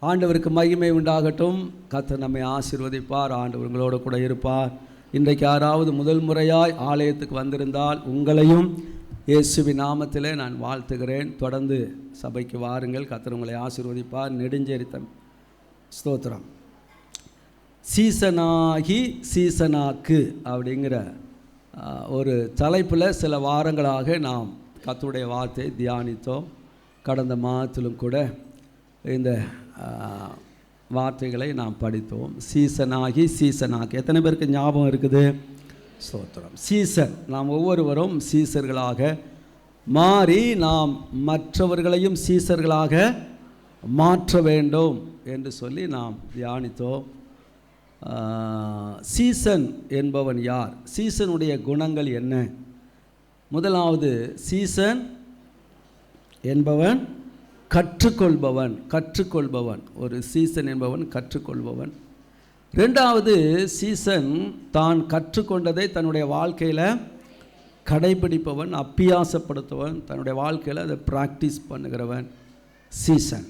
ஆண்டவருக்கு மகிமை உண்டாகட்டும். கர்த்தர் நம்மை ஆசீர்வதிப்பார். ஆண்டவர் உங்களோட கூட இருப்பார். இன்றைக்கு யாராவது முதல் முறையாய் ஆலயத்துக்கு வந்திருந்தால் உங்களையும் இயேசுவின் நாமத்திலே நான் வாழ்த்துகிறேன். தொடர்ந்து சபைக்கு வாருங்கள். கர்த்தர் உங்களை ஆசீர்வதிப்பார். நெடுஞ்செரித்தன் ஸ்தோத்திரம். சீசனாகி சீசனாக்கு அப்படிங்கிற ஒரு தலைப்பில் சில வாரங்களாக நாம் கர்த்தருடைய வார்த்தையை தியானித்தோம். கடந்த மாதத்திலும் கூட இந்த வார்த்தைகளை நாம் படித்தோம். சீசனாகி சீசனாக்கு எத்தனை பேருக்கு ஞாபகம் இருக்குது? ஸ்தோத்திரம். சீசன், நாம் ஒவ்வொருவரும் சீசர்களாக மாறி நாம் மற்றவர்களையும் சீசர்களாக மாற்ற வேண்டும் என்று சொல்லி நாம் தியானித்தோம். சீசன் என்பவன் யார்? சீசனுடைய குணங்கள் என்ன? முதலாவது, சீசன் என்பவன் கற்றுக்கொள்பவன். ஒரு சீசன் என்பவன் கற்றுக்கொள்பவன். ரெண்டாவது, சீசன் தான் கற்றுக்கொண்டதை தன்னுடைய வாழ்க்கையில் கடைபிடிப்பவன், அப்பியாசப்படுத்துவன், தன்னுடைய வாழ்க்கையில் அதை ப்ராக்டிஸ் பண்ணுகிறவன் சீசன்.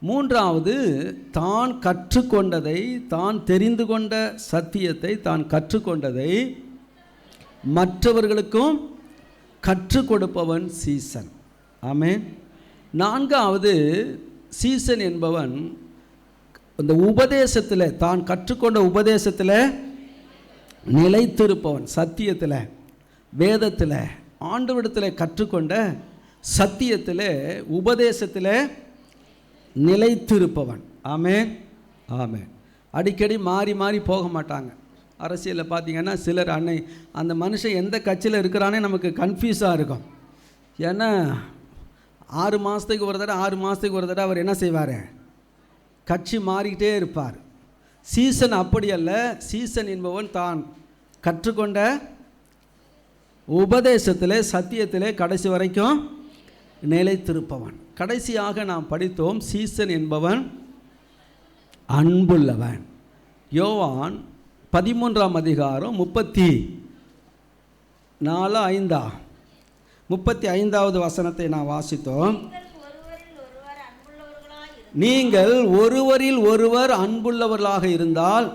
மூன்றாவது, தான் கற்றுக்கொண்டதை, தான் தெரிந்து கொண்ட சத்தியத்தை, தான் கற்றுக்கொண்டதை மற்றவர்களுக்கும் கற்றுக் கொடுப்பவன் சீசன். ஆமென். நான்காவது, சீசன் என்பவன் இந்த உபதேசத்தில், தான் கற்றுக்கொண்ட உபதேசத்தில் நிலைத்திருப்பவன். சத்தியத்தில், வேதத்தில், ஆண்டவரிடத்தில் கற்றுக்கொண்ட சத்தியத்தில், உபதேசத்தில் நிலைத்திருப்பவன். ஆமென், ஆமென். அடிக்கடி மாறி மாறி போக மாட்டாங்க. அரசியலில் பார்த்தீங்கன்னா சிலர் அந்த மனுஷன் எந்த கட்சியில் இருக்கிறானே நமக்கு கன்ஃபியூஸாக இருக்கும். ஏன்னா 6 மாதத்துக்கு ஒரு தடவை அவர் என்ன செய்வார்? கட்சி மாறிக்கிட்டே இருப்பார். சீசன் அப்படி அல்ல. சீசன் என்பவன் தான் கற்றுக்கொண்ட உபதேசத்தில், சத்தியத்தில் கடைசி வரைக்கும் நிலைத்திருப்பவன். கடைசியாக நாம் படித்தோம், சீசன் என்பவன் அன்புள்ளவன். யோவான் 13ஆம் அதிகாரம் 35வது வசனத்தை நான் வாசித்தோம். நீங்கள் ஒருவரில் ஒருவர் அன்புள்ளவர்களாக இருந்தால்,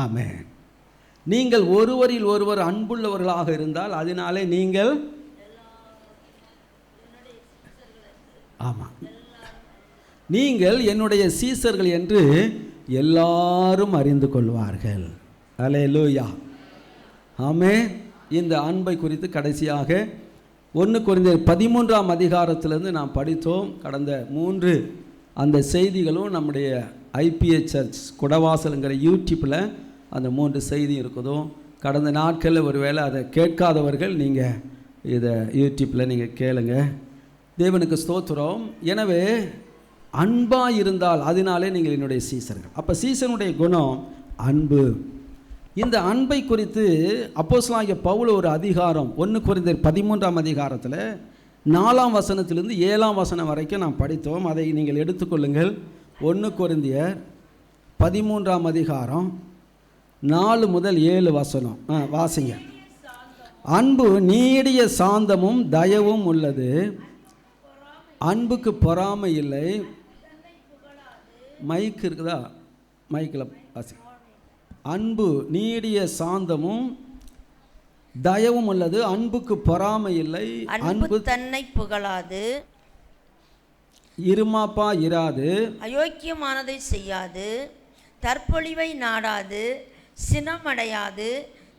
ஆமென், நீங்கள் ஒருவரில் ஒருவர் அன்புள்ளவர்களாக இருந்தால் அதனாலே நீங்கள், ஆமாம், நீங்கள் என்னுடைய சீசர்கள் என்று எல்லாரும் அறிந்து கொள்வார்கள். அல்லேலூயா, ஆமென். இந்த அன்பை குறித்து கடைசியாக 1 கொரிந்தியர் 13ஆம் அதிகாரத்திலிருந்து நாம் படித்தோம். கடந்த 3 அந்த செய்திகளும் நம்முடைய ஐபிஎச் சர்ச் குடவாசலுங்கிற யூடியூப்பில் அந்த 3 செய்தி இருக்குதோ. கடந்த நாட்களில் ஒருவேளை அதை கேட்காதவர்கள் நீங்கள் இதை யூடியூப்பில் நீங்கள் கேளுங்க. தேவனுக்கு ஸ்தோத்திரம். எனவே அன்பாக இருந்தால் அதனாலே நீங்கள் என்னுடைய சீசர்கள். அப்போ சீசனுடைய குணம் அன்பு. இந்த அன்பை குறித்து அப்போஸ்தலனாகிய பவுல் ஒரு அதிகாரம் 1 கொரிந்தியர் 13ஆம் அதிகாரத்தில் 4ஆம் வசனத்திலிருந்து 7ஆம் வசனம் வரைக்கும் நாம் படித்தோம். அதை நீங்கள் எடுத்துக்கொள்ளுங்கள். 1 கொரிந்தியர் 13ஆம் அதிகாரம் 4 முதல் 7 வசனம் வாசிங்க. அன்பு நீடிய சாந்தமும் தயவும் உள்ளது. அன்புக்கு பொறாமை இல்லை. மைக் இருக்குதா? மைக்கில் வாசி. அன்பு நீடிய சாந்தமும் தயவும் உள்ளது. அன்புக்கு பொறாமை இல்லை. அன்பு தன்னை புகழாது, இருமாப்பா இராது, அயோக்கியமானதை செய்யாது, தற்பொழிவை நாடாது, சினமடையாது,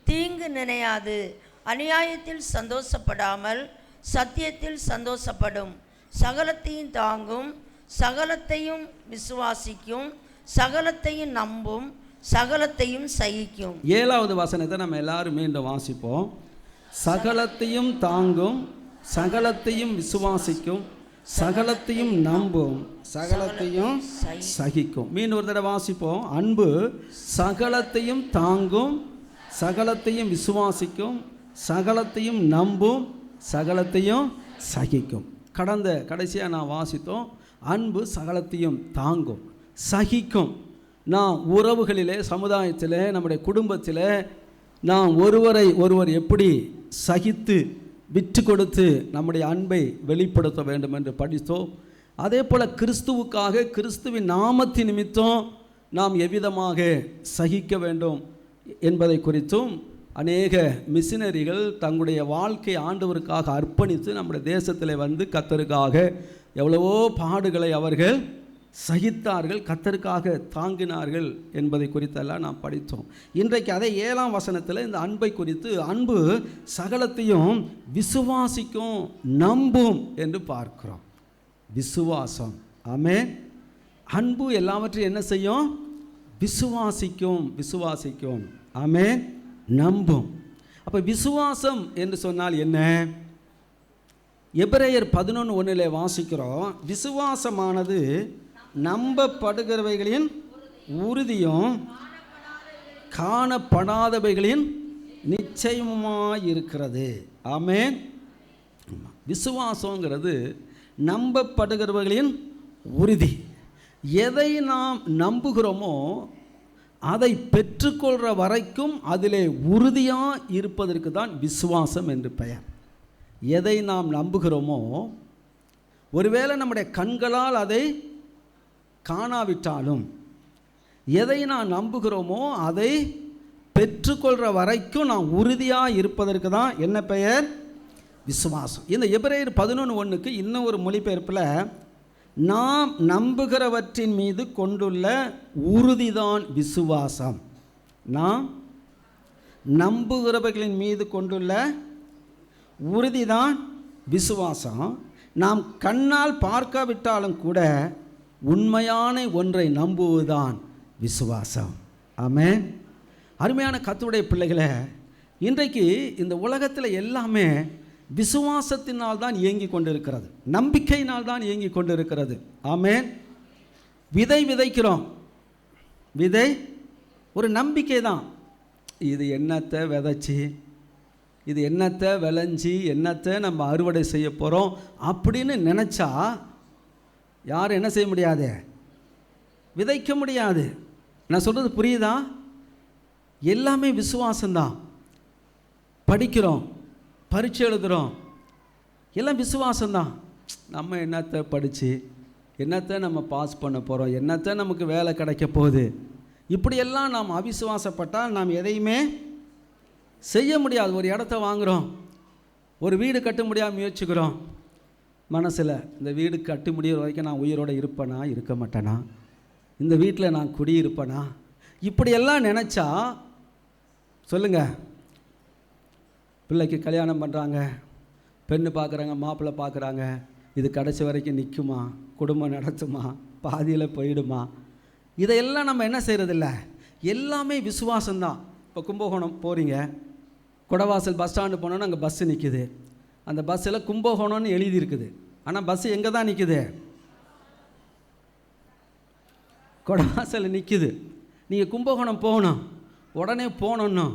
தீங்கு நினையாது, அநியாயத்தில் சந்தோஷப்படாமல் சத்தியத்தில் சந்தோஷப்படும், சகலத்தையும் தாங்கும், சகலத்தையும் விசுவாசிக்கும், சகலத்தையும் நம்பும், சகலத்தையும் சகிக்கும். 7வது வசனத்தை நம்ம எல்லாரும் மீண்டும் வாசிப்போம். சகலத்தையும் தாங்கும், சகலத்தையும் விசுவாசிக்கும், சகலத்தையும் நம்பும், சகலத்தையும் சகிக்கும். மீண்டும் ஒரு தடவை வாசிப்போம். அன்பு சகலத்தையும் தாங்கும், சகலத்தையும் விசுவாசிக்கும், சகலத்தையும் நம்பும், சகலத்தையும் சகிக்கும். கடைசியாக நான் வாசித்தோம். அன்பு சகலத்தையும் தாங்கும், சகிக்கும். நாம் உறவுகளிலே, சமுதாயத்தில், நம்முடைய குடும்பத்தில் நாம் ஒருவரை ஒருவர் எப்படி சகித்து விட்டு கொடுத்து நம்முடைய அன்பை வெளிப்படுத்த வேண்டும் என்று படித்தோம். அதே போல் கிறிஸ்துவுக்காக, கிறிஸ்துவின் நாமத்தின் நிமித்தம் நாம் எவ்விதமாக சகிக்க வேண்டும் என்பதை குறித்தும் அநேக மிஷினரிகள் தங்களுடைய வாழ்க்கை ஆண்டவருக்காக அர்ப்பணித்து நம்முடைய தேசத்தில் வந்து கர்த்தருக்காக எவ்வளவோ பாடுகளை அவர்கள் சகித்தார்கள், கர்த்தருக்காக தாங்கினார்கள் என்பதை குறித்தெல்லாம் நாம் படித்தோம். இன்றைக்கு அதே 7ஆம் வசனத்தில் இந்த அன்பை குறித்து, அன்பு சகலத்தையும் விசுவாசிக்கும், நம்பும் என்று பார்க்கிறோம். விசுவாசம், ஆமென். அன்பு எல்லாவற்றையும் என்ன செய்யும்? விசுவாசிக்கும், விசுவாசிக்கும், ஆமென், நம்பும். அப்போ விசுவாசம் என்று சொன்னால் என்ன? எபிரேயர் 11:1 வாசிக்கிறோம், விசுவாசமானது நம்பப்படுகிறவைகளின் உறுதியும் காணப்படாதவைகளின் நிச்சயமாயிருக்கிறது. ஆமென். விசுவாசங்கிறது நம்பப்படுகிறவர்களின் உறுதி. எதை நாம் நம்புகிறோமோ அதை பெற்றுக்கொள்கிற வரைக்கும் அதிலே உறுதியாக இருப்பதற்கு தான் விசுவாசம் என்று பெயர். எதை நாம் நம்புகிறோமோ, ஒருவேளை நம்முடைய கண்களால் அதை காணாவிட்டாலும், எதை நாம் நம்புகிறோமோ அதை பெற்றுக்கொள்கிற வரைக்கும் நாம் உறுதியாக இருப்பதற்கு தான் என்ன பெயர்? விசுவாசம். இந்த எபிரேயர் 11:1 இன்னும் ஒரு மொழிபெயர்ப்பில், நாம் நம்புகிறவற்றின் மீது கொண்டுள்ள உறுதிதான் விசுவாசம். நாம் நம்புகிறவர்களின் மீது கொண்டுள்ள உறுதிதான் விசுவாசம். நாம் கண்ணால் பார்க்காவிட்டாலும் கூட உண்மையான ஒன்றை நம்புவதுதான் விசுவாசம். ஆமென். அருமையான கர்த்தருடைய பிள்ளைகளே, இன்றைக்கு இந்த உலகத்தில் எல்லாமே விசுவாசத்தினால் தான் இயங்கி கொண்டிருக்கிறது, நம்பிக்கையினால் தான் இயங்கி கொண்டிருக்கிறது. ஆமென். விதை விதைக்கிறோம், விதை ஒரு நம்பிக்கை தான். இது என்னத்தை விதைச்சி, இது என்னத்தை விளைஞ்சி, என்னத்தை நம்ம அறுவடை செய்ய போகிறோம் அப்படின்னு நினச்சா யாரும் என்ன செய்ய முடியாது? விதைக்க முடியாது. நான் சொல்கிறது புரியுதா? எல்லாமே விசுவாசம்தான். படிக்கிறோம், பரீட்சை எழுதுகிறோம், எல்லாம் விசுவாசம்தான். நம்ம என்னத்தை படித்து என்னத்தை நம்ம பாஸ் பண்ண போகிறோம், என்னத்தை நமக்கு வேலை கிடைக்க போகுது, இப்படியெல்லாம் நாம் அவிசுவாசப்பட்டால் நாம் எதையுமே செய்ய முடியாது. ஒரு இடத்த வாங்குகிறோம், ஒரு வீடு கட்ட முடியாமல் முயற்சிக்கிறோம். மனசில் இந்த வீடு கட்டி முடிகிற வரைக்கும் நான் உயிரோடு இருப்பேனா, இருக்க மாட்டேனா, இந்த வீட்டில் நான் குடியிருப்பேனா, இப்படியெல்லாம் நினச்சா சொல்லுங்கள். பிள்ளைக்கு கல்யாணம் பண்ணுறாங்க, பெண்ணு பார்க்குறாங்க, மாப்பிள்ளை பார்க்குறாங்க, இது கடைசி வரைக்கும் நிற்குமா, குடும்பம் நடத்துமா, பாதியில் போயிடுமா, இதையெல்லாம் நம்ம என்ன செய்கிறதில்ல. எல்லாமே விசுவாசம்தான். இப்போ கும்பகோணம் போகிறீங்க, கொடவாசல் பஸ் ஸ்டாண்டு போனோன்னா அங்கே பஸ்ஸு நிற்குது. அந்த பஸ்ஸில் கும்பகோணம்னு எழுதியிருக்குது, ஆனால் பஸ்ஸு எங்கே தான் நிற்குது? கொடவாசல் நிற்குது. நீங்கள் கும்பகோணம் போகணும், உடனே போனோன்னு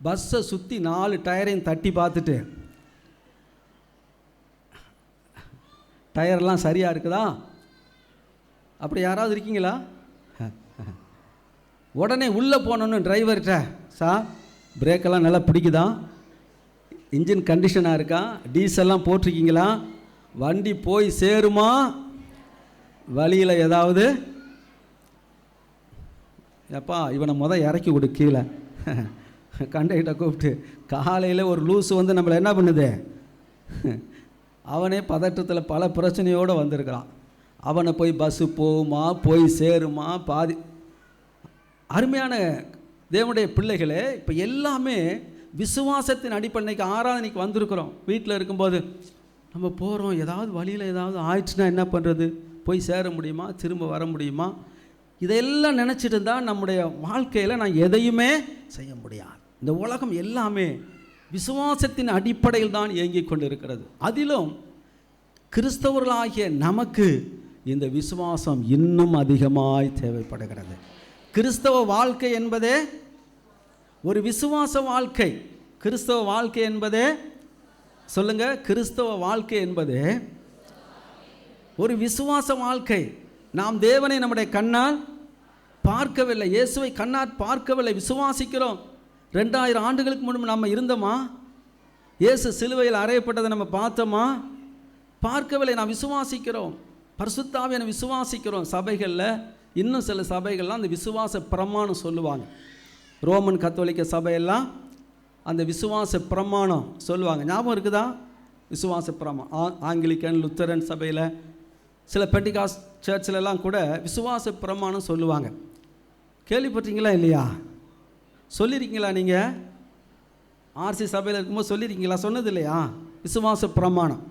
பஸ்ஸை சுற்றி 4 டயரையும் தட்டி பார்த்துட்டு, டயர்லாம் சரியாக இருக்குதா, அப்படி யாராவது இருக்கீங்களா? உடனே உள்ளே போனோன்னு டிரைவர்கிட்ட, சார் பிரேக்கெல்லாம் நல்லா பிடிக்குதா, இன்ஜின் கண்டிஷனாக இருக்கா, டீசல்லாம் போட்டிருக்கீங்களா, வண்டி போய் சேருமா, வழியில் ஏதாவது, எப்பா இவனை இறக்கி கொடு கீழே. கண்டக்டரை கூப்பிட்டு காலையில் ஒரு லூஸு வந்து நம்மளை என்ன பண்ணுது, அவனே பதட்டத்தில் பல பிரச்சனையோடு வந்திருக்கிறான், அவனை போய் பஸ்ஸு போகுமா, போய் சேருமா, பாதி. அருமையான தேவனுடைய பிள்ளைகளே, இப்போ எல்லாமே விசுவாசத்தின் அடிப்படைக்கு ஆராதனைக்கு வந்திருக்கிறோம். வீட்டில் இருக்கும்போது நம்ம போகிறோம், ஏதாவது வழியில் ஏதாவது ஆயிடுச்சுன்னா என்ன பண்ணுறது, போய் சேர முடியுமா, திரும்ப வர முடியுமா, இதையெல்லாம் நினச்சிட்டு இருந்தால் நம்முடைய வாழ்க்கையில் நான் எதையுமே செய்ய முடியாது. இந்த உலகம் எல்லாமே விசுவாசத்தின் அடிப்படையில் தான் இயங்கிக் கொண்டு இருக்கிறது. அதிலும் கிறிஸ்தவர்களாகிய நமக்கு இந்த விசுவாசம் இன்னும் அதிகமாய் தேவைப்படுகிறது. கிறிஸ்தவ வாழ்க்கை என்பதே ஒரு விசுவாச வாழ்க்கை. கிறிஸ்தவ வாழ்க்கை என்பதே சொல்லுங்க, கிறிஸ்தவ வாழ்க்கை என்பது ஒரு விசுவாச வாழ்க்கை. நாம் தேவனை நம்முடைய கண்ணால் பார்க்கவில்லை, இயேசுவை கண்ணால் பார்க்கவில்லை, விசுவாசிக்கிறோம். 2000 ஆண்டுகளுக்கு முன்பு நம்ம இருந்தோமா? இயேசு சிலுவையில் அறையப்பட்டதை நம்ம பார்த்தோமா? பார்க்கவில்லை. நான் விசுவாசிக்கிறோம், பரிசுத்த ஆவியை விசுவாசிக்கிறோம். சபைகளில் இன்னும் சில சபைகள்லாம் அந்த விசுவாச பிரமாணம் சொல்லுவாங்க. ரோமன் கத்தோலிக்க சபையெல்லாம் அந்த விசுவாச பிரமாணம் சொல்லுவாங்க. ஞாபகம் இருக்குதா? விசுவாச பிரமாணம். ஆங்கிலிக்கன், லுத்தரன் சபையில், சில பெண்டிகாஸ்ட் சர்ச்சிலெல்லாம் கூட விசுவாச பிரமாணம் சொல்லுவாங்க. கேள்விப்பட்டீங்களா இல்லையா? சொல்லியிருக்கீங்களா? நீங்கள் ஆர்சி சபையில் இருக்கும்போது சொல்லியிருக்கீங்களா? சொன்னது இல்லையா? விசுவாச பிரமாணம்.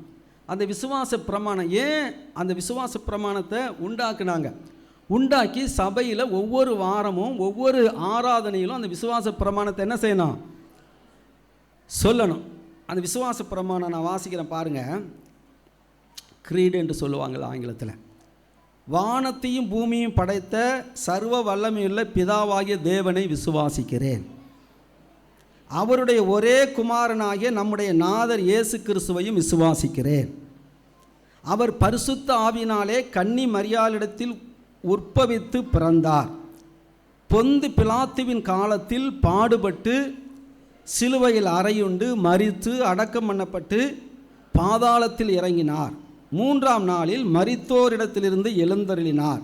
அந்த விசுவாச பிரமாணம் ஏன் அந்த விசுவாச பிரமாணத்தை உண்டாக்குனாங்க? உண்டாக்கி சபையில் ஒவ்வொரு வாரமும் ஒவ்வொரு ஆராதனையிலும் அந்த விசுவாச பிரமாணத்தை என்ன செய்யணும்? சொல்லணும். அந்த விசுவாச பிரமாணம் நான் வாசிக்கிறேன் பாருங்கள். க்ரீடு என்று சொல்லுவாங்க ஆங்கிலத்தில். வானத்தையும் பூமியும் படைத்த சர்வ வல்லமையுள்ள பிதாவாகிய தேவனை விசுவாசிக்கிறேன். அவருடைய ஒரே குமாரனாகிய நம்முடைய நாதர் இயேசு கிறிஸ்துவையும் விசுவாசிக்கிறேன். அவர் பரிசுத்த ஆவியினாலே கன்னி மரியாளிடத்தில் உற்பவித்து பிறந்தார். பொந்து பிலாத்துவின் காலத்தில் பாடுபட்டு சிலுவையில் அறையுண்டு மரித்து அடக்கம் பண்ணப்பட்டு பாதாளத்தில் இறங்கினார். 3ஆம் நாளில் மரித்தோரிடத்திலிருந்து எழுந்தருளினார்.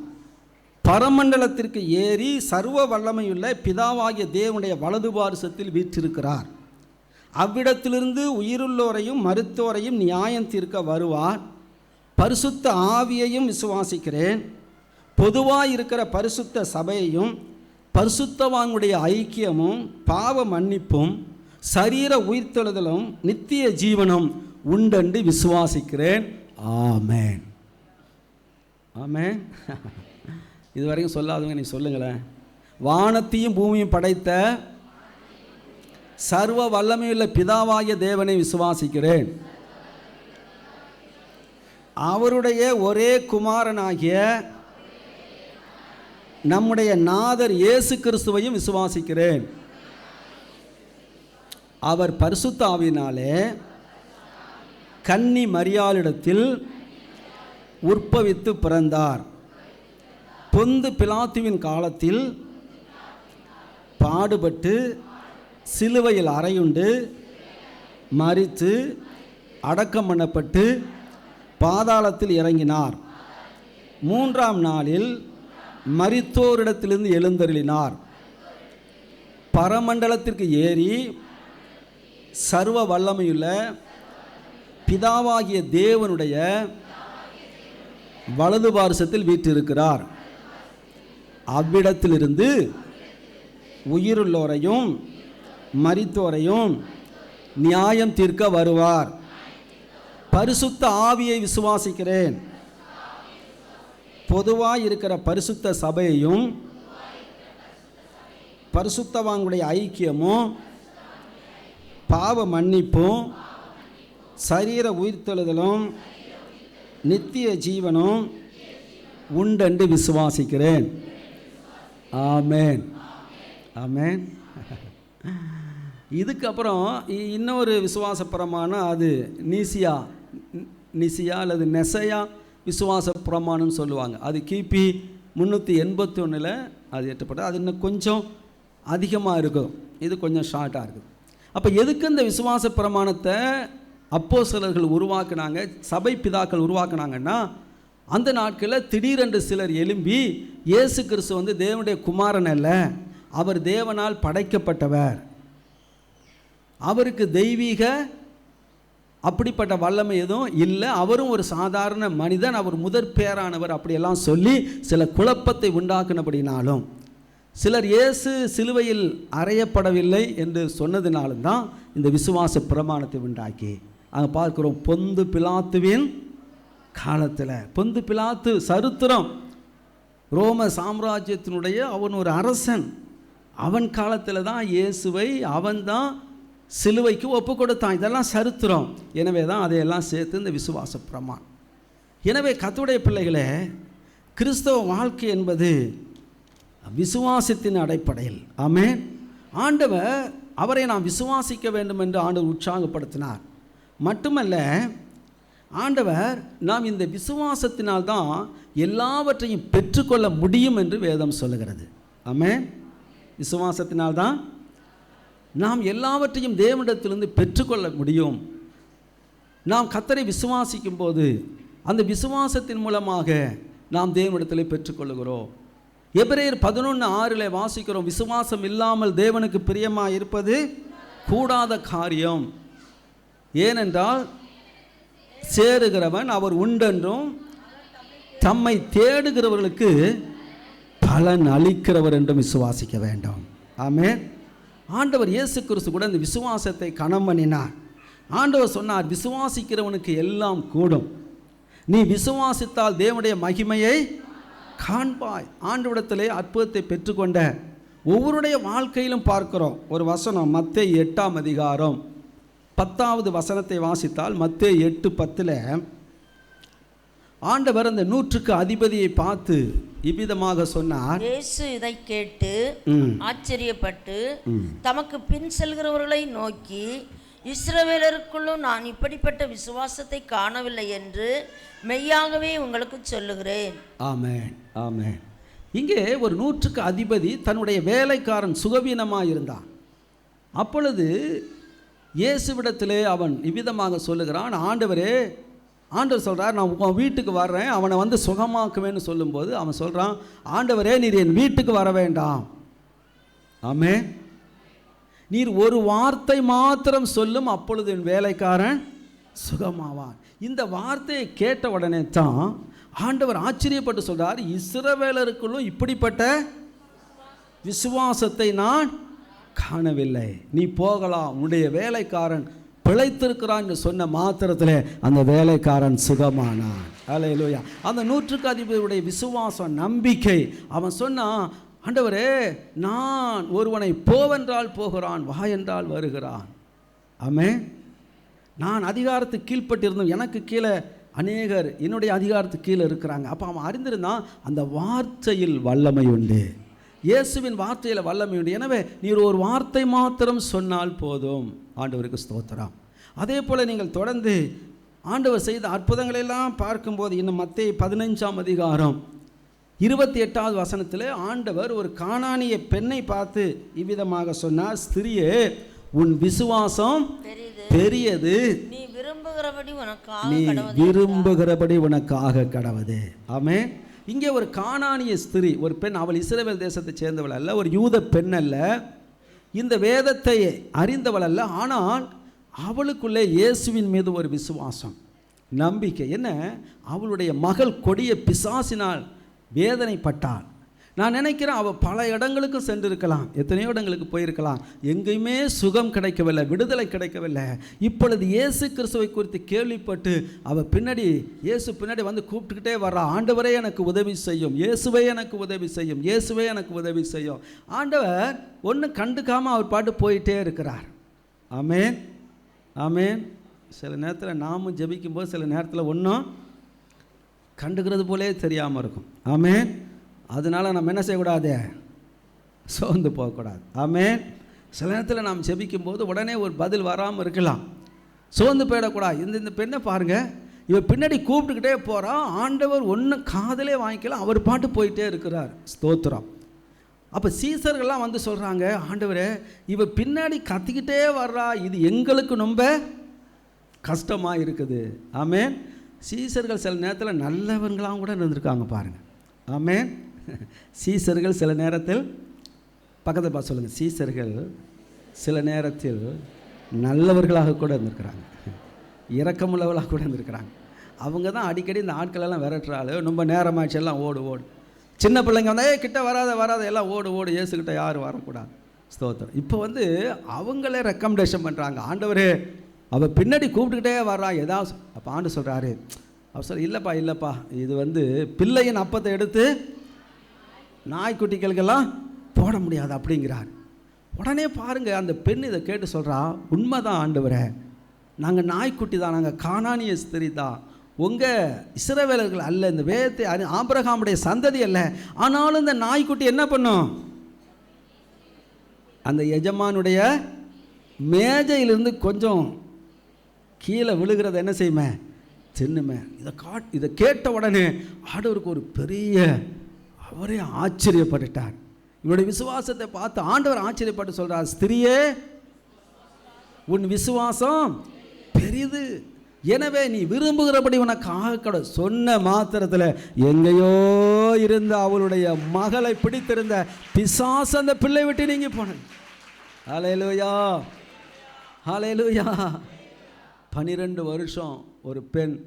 பரமண்டலத்திற்கு ஏறி சர்வ வல்லமையுள்ள பிதாவாகிய தேவனுடைய வலது பாரிசத்தில் வீற்றிருக்கிறார். அவ்விடத்திலிருந்து உயிருள்ளோரையும் மரித்தோரையும் நியாயம் தீர்க்க வருவார். பரிசுத்த ஆவியையும் விசுவாசிக்கிறேன். பொதுவாக இருக்கிற பரிசுத்த சபையையும் பரிசுத்தவான்களுடைய ஐக்கியமும் பாவ மன்னிப்பும் சரீர உயிர்த்தெழுதலும் நித்திய ஜீவனும் உண்டென்று விசுவாசிக்கிறேன். ஆமென். ஆமென். இதுவரைக்கும் சொல்லாதவங்க நீ சொல்லுங்களேன். வானத்தையும் பூமியும் படைத்த சர்வ வல்லமையுள்ள பிதாவாகிய தேவனை விசுவாசிக்கிறேன். அவருடைய ஒரே குமாரனாகிய நம்முடைய நாதர் இயேசு கிறிஸ்துவையும் விசுவாசிக்கிறேன். அவர் பரிசுத்த ஆவியினாலே கன்னி மரியாளிடத்தில் உற்பவித்து பிறந்தார். பொந்து பிலாத்துவின் காலத்தில் பாடுபட்டு சிலுவையில் அறையுண்டு மரித்து அடக்கம் பண்ணப்பட்டு பாதாளத்தில் இறங்கினார். 3ஆம் நாளில் மரித்தோரிடத்திலிருந்து எழுந்தருளினார். பரமண்டலத்திற்கு ஏறி சர்வ வல்லமையுள்ள பிதாவாகிய தேவனுடைய வலது பாரிசத்தில் வீற்றிருக்கிறார். அவ்விடத்திலிருந்து உயிருள்ளோரையும் மரித்தோரையும் நியாயம் தீர்க்க வருவார். பரிசுத்த ஆவியை விசுவாசிக்கிறேன். பொதுவாக இருக்கிற பரிசுத்த சபையையும் பரிசுத்தவான்களுடைய ஐக்கியமும் பாவ மன்னிப்பும் சரீர உயிர்த்தெழுதலும் நித்திய ஜீவனும் உண்டென்று விசுவாசிக்கிறேன். ஆமென். ஆமென். இதுக்கப்புறம் இன்னொரு விசுவாச பிரமாணம், அது நிசியா அல்லது நெசையா விசுவாச பிரமாணம்னு சொல்லுவாங்க. அது கிபி 381 அது எட்டப்பட்டது. அது இன்னும் கொஞ்சம் அதிகமாக இருக்கும், இது கொஞ்சம் ஷார்ட்டாக இருக்குது. அப்போ எதுக்கு இந்த விசுவாச பிரமாணத்தை அப்போஸ்தலர்கள் உருவாக்குனாங்க, சபை பிதாக்கள் உருவாக்குனாங்கன்னா, அந்த நாட்களில் திடீரென்று சிலர் எழும்பி இயேசு கிறிஸ்து தேவனுடைய குமாரன் அல்ல, அவர் தேவனால் படைக்கப்பட்டவர், அவருக்கு தெய்வீக அப்படிப்பட்ட வல்லமை எதுவும் இல்லை, அவரும் ஒரு சாதாரண மனிதன், அவர் முதற் பேரானவர், அப்படியெல்லாம் சொல்லி சில குழப்பத்தை உண்டாக்குனபடினாலும், சிலர் இயேசு சிலுவையில் அறையப்படவில்லை என்று சொன்னதினாலும் தான் இந்த விசுவாச பிரமாணத்தை உண்டாக்கி அங்கே பார்க்குறோம். பொந்து பிலாத்துவின் காலத்தில், பொந்து பிலாத்து சரித்திரம், ரோம சாம்ராஜ்யத்தினுடைய அவன் ஒரு அரசன், அவன் காலத்தில் தான் இயேசுவை அவன் தான் சிலுவைக்கு ஒப்பு கொடுத்தான். இதெல்லாம் சரித்திரம். எனவே தான் அதையெல்லாம் சேர்த்து இந்த விசுவாச பிரமாணம். எனவே கர்த்தருடைய பிள்ளைகளே, கிறிஸ்தவ வாழ்க்கை என்பது விசுவாசத்தின் அடிப்படையில். ஆமென். ஆண்டவர் அவரை நாம் விசுவாசிக்க வேண்டும் என்று ஆண்டவர் உற்சாகப்படுத்தினார். மட்டுமல்ல, ஆண்டவர் நாம் இந்த விசுவாசத்தினால்தான் எல்லாவற்றையும் பெற்றுக்கொள்ள முடியும் என்று வேதம் சொல்லுகிறது. ஆமென். விசுவாசத்தினால்தான் நாம் எல்லாவற்றையும் தேவனிடத்திலிருந்து பெற்றுக்கொள்ள முடியும். நாம் கர்த்தரை விசுவாசிக்கும் போது அந்த விசுவாசத்தின் மூலமாக நாம் தேவனிடத்தில் பெற்றுக்கொள்கிறோம். எபிரேயர் 11:6 வாசிக்கிறோம், விசுவாசம் இல்லாமல் தேவனுக்கு பிரியமாக இருப்பது கூடாத காரியம். ஏனென்றால் சேருகிறவன் அவர் உண்டென்றும் தம்மை தேடுகிறவர்களுக்கு பலன் அளிக்கிறவர் என்றும் விசுவாசிக்க வேண்டும். ஆமென். ஆண்டவர் இயேசு கிறிஸ்து கூட இந்த விசுவாசத்தை கனம் பண்ணினார். ஆண்டவர் சொன்னார், விசுவாசிக்கிறவனுக்கு எல்லாம் கூடும், நீ விசுவாசித்தால் தேவனுடைய மகிமையை காண்பாய். ஆண்டவரிடத்திலே அற்புதத்தை பெற்றுக்கொண்ட ஒவ்வொருடைய வாழ்க்கையிலும் பார்க்கிறோம். ஒரு வசனம் மத்தேயு 8:10 வசனத்தை வாசித்தால், மத்தேயு 8:10 ஆண்டவர் அந்த 100க்கு அதிபதியை பார்த்து இவ்விதமாக சொன்னார். இயேசு இதை கேட்டு ஆச்சரியப்பட்டு தமக்கு பின் செல்கிறவர்களை நோக்கி, இஸ்ரவேலருக்குள்ளும் நான் இப்படிப்பட்ட விசுவாசத்தை காணவில்லை என்று மெய்யாகவே உங்களுக்கு சொல்லுகிறேன். ஆமென், ஆமென். இங்கே ஒரு 100க்கு அதிபதி தன்னுடைய வேலைக்காரன் சுகவீனமாக இருந்தான். அப்பொழுது இயேசுவிடத்திலே அவன் இவ்விதமாக சொல்லுகிறான், ஆண்டவர் சொல்கிறார், நான் உன் வீட்டுக்கு வர்றேன், அவனை வந்து சுகமாக்குவேன்னு சொல்லும்போது அவன் சொல்கிறான், ஆண்டவரே நீர் என் வீட்டுக்கு வர வேண்டாம். ஆமென். நீர் ஒரு வார்த்தை மாத்திரம் சொல்லும், அப்பொழுது என் வேலைக்காரன் சுகமாவான். இந்த வார்த்தையை கேட்ட உடனே தான் ஆண்டவர் ஆச்சரியப்பட்டு சொல்றார், இஸ்ரவேலருக்குள்ளும் இப்படிப்பட்ட விசுவாசத்தை நான் காணவில்லை, நீ போகலாம், உன்னுடைய வேலைக்காரன் பிழைத்திருக்கிறான் என்று சொன்ன மாத்திரத்தில் அந்த வேலைக்காரன் சுகமானான். அல்லேலூயா. அந்த 100க்கு அதிபதியுடைய விசுவாசம், நம்பிக்கை. அவன் சொன்னான், ஆண்டவரே நான் ஒருவனை போவென்றால் போகிறான், வா என்றால் வருகிறான். ஆமென். நான் அதிகாரத்துக்கு கீழ்ப்பட்டிருந்தோம், எனக்கு கீழே அநேகர் என்னுடைய அதிகாரத்துக்கு கீழே இருக்கிறாங்க. அப்போ அவன் அறிந்திருந்தான், அந்த வார்த்தையில் வல்லமை உண்டு, இயேசுவின் வார்த்தையில் வல்லமை உண்டு. எனவே நீர் ஒரு வார்த்தை மாத்திரம் சொன்னால் போதும். ஆண்டவருக்கு ஸ்தோத்திரம். அதே போல் நீங்கள் தொடர்ந்து ஆண்டவர் செய்த அற்புதங்களெல்லாம் பார்க்கும்போது, இன்னும் மத்தேயு 15:28 வசனத்தில் ஆண்டவர் ஒரு கானானிய பெண்ணை பார்த்து இவ்விதமாக சொன்னார், ஸ்திரியே உன் விசுவாசம் பெரியது, நீ விரும்புகிறபடி உனக்காக கடவது. ஆமென். இங்கே ஒரு கானானிய ஸ்திரீ, ஒரு பெண், அவள் இஸ்ரவேல் தேசத்தை சேர்ந்தவள் அல்ல, ஒரு யூத பெண் அல்ல, இந்த வேதத்தை அறிந்தவள் அல்ல. ஆனால் அவளுக்குள்ளே இயேசுவின் மீது ஒரு விசுவாசம், நம்பிக்கை. என்ன, அவளுடைய மகள் கொடிய பிசாசினால் வேதனைப்பட்டாள். நான் நினைக்கிறேன் அவள் பல இடங்களுக்கும் சென்றிருக்கலாம், எத்தனையோ இடங்களுக்கு போயிருக்கலாம், எங்கேயுமே சுகம் கிடைக்கவில்லை, விடுதலை கிடைக்கவில்லை. இப்பொழுது இயேசு கிறிஸ்துவை குறித்து கேள்விப்பட்டு அவள் பின்னாடி, இயேசு பின்னாடி வந்து கூப்பிட்டுக்கிட்டே வர்றா, ஆண்டவரே எனக்கு உதவி செய்யும், இயேசுவே எனக்கு உதவி செய்யும், இயேசுவே எனக்கு உதவி செய்யும். ஆண்டவர் ஒன்றும் கண்டுக்காமல் அவர் பாட்டு போயிட்டே இருக்கிறார். ஆமென், ஆமென். சில நேரத்தில் நாமும் ஜெபிக்கும்போது சில நேரத்தில் ஒன்றும் கண்டுக்கிறது போலே தெரியாமல் இருக்கும். ஆமென். அதனால் நம்ம என்ன செய்யக்கூடாது, சோர்ந்து போகக்கூடாது. ஆமென். சில நேரத்தில் நாம் ஜெபிக்கும்போது உடனே ஒரு பதில் வராமல் இருக்கலாம், சோர்ந்து போயிடக்கூடாது. இந்த பெண்ணை பாருங்கள், இவன் பின்னாடி கூப்பிட்டுக்கிட்டே போகிறான், ஆண்டவர் ஒன்றும் காதலே வாங்கிக்கலாம், அவர் பாட்டு போயிட்டே இருக்கிறார். ஸ்தோத்திரம். அப்போ சீசர்கள்லாம் வந்து சொல்கிறாங்க, ஆண்டவரே இவ பின்னாடி கத்திக்கிட்டே வர்றா, இது எங்களுக்கு ரொம்ப கஷ்டமாக இருக்குது. ஆமென். சீசர்கள் சில நேரத்தில் நல்லவங்களாம் கூட இருந்திருக்காங்க பாருங்கள். ஆமென். சீசர்கள் சில நேரத்தில், பக்கத்தில் பார்த்து சொல்லுங்கள், சீசர்கள் சில நேரத்தில் நல்லவர்களாக கூட இருந்திருக்கிறாங்க, இரக்கமுள்ளவர்களாக கூட இருந்திருக்கிறாங்க. அவங்க தான் அடிக்கடி இந்த ஆட்களெல்லாம் விரட்டுறாள், ரொம்ப நேரமாச்சு, எல்லாம் ஓடு ஓடு. சின்ன பிள்ளைங்க வந்தால் கிட்ட வராத எல்லாம் ஓடு ஓடு, இயேசுக்கிட்ட யாரும் வரக்கூடாது. ஸ்தோத்திரம். இப்போ வந்து அவங்களே ரெக்கமெண்டேஷன் பண்ணுறாங்க, ஆண்டவரே அவள் பின்னாடி கூப்பிட்டுக்கிட்டே வர்றா ஏதாவது. அப்போ ஆண்டு சொல்கிறாரு, அவர் சொல்ல, இல்லைப்பா இது வந்து பிள்ளையின் அப்பத்தை எடுத்து நாய்க்குட்டிகளுக்கெல்லாம் போட முடியாது அப்படிங்கிறார். உடனே பாருங்கள், அந்த பெண் இதை கேட்டு சொல்கிறா, உண்மைதான் ஆண்டவரே, நாங்கள் நாய்க்குட்டி தான், நாங்கள் கானானிய ஸ்திரீ தான், உங்கள் இஸ்ரவேலர்கள் அல்ல, இந்த வேதத்தை ஆபிரகாமுடைய சந்ததி அல்ல. ஆனாலும் இந்த நாய்க்குட்டி என்ன பண்ணும், அந்த எஜமானுடைய மேஜையிலிருந்து கொஞ்சம் கீழே விழுகிறத என்ன செய்யுமே, தின்னுமே. இதை கேட்ட உடனே ஆண்டவருக்கு ஒரு பெரிய, அவரே ஆச்சரியப்பட்டுட்டார். இவருடைய விசுவாசத்தை பார்த்து ஆண்டவர் ஆச்சரியப்பட்டு சொல்கிறார், ஸ்திரியே உன் விசுவாசம் பெரிது, எனவே நீ விரும்புகிறபடி உனக்கு ஆகக்கூட. சொன்ன மாத்திரத்தில் எங்கேயோ இருந்த அவளுடைய மகளை பிடித்திருந்த பிசாசு அந்த பிள்ளை விட்டு நீங்கி போனது. ஹல்லேலூயா, ஹல்லேலூயா. 12 வருஷம் ஒரு பெண்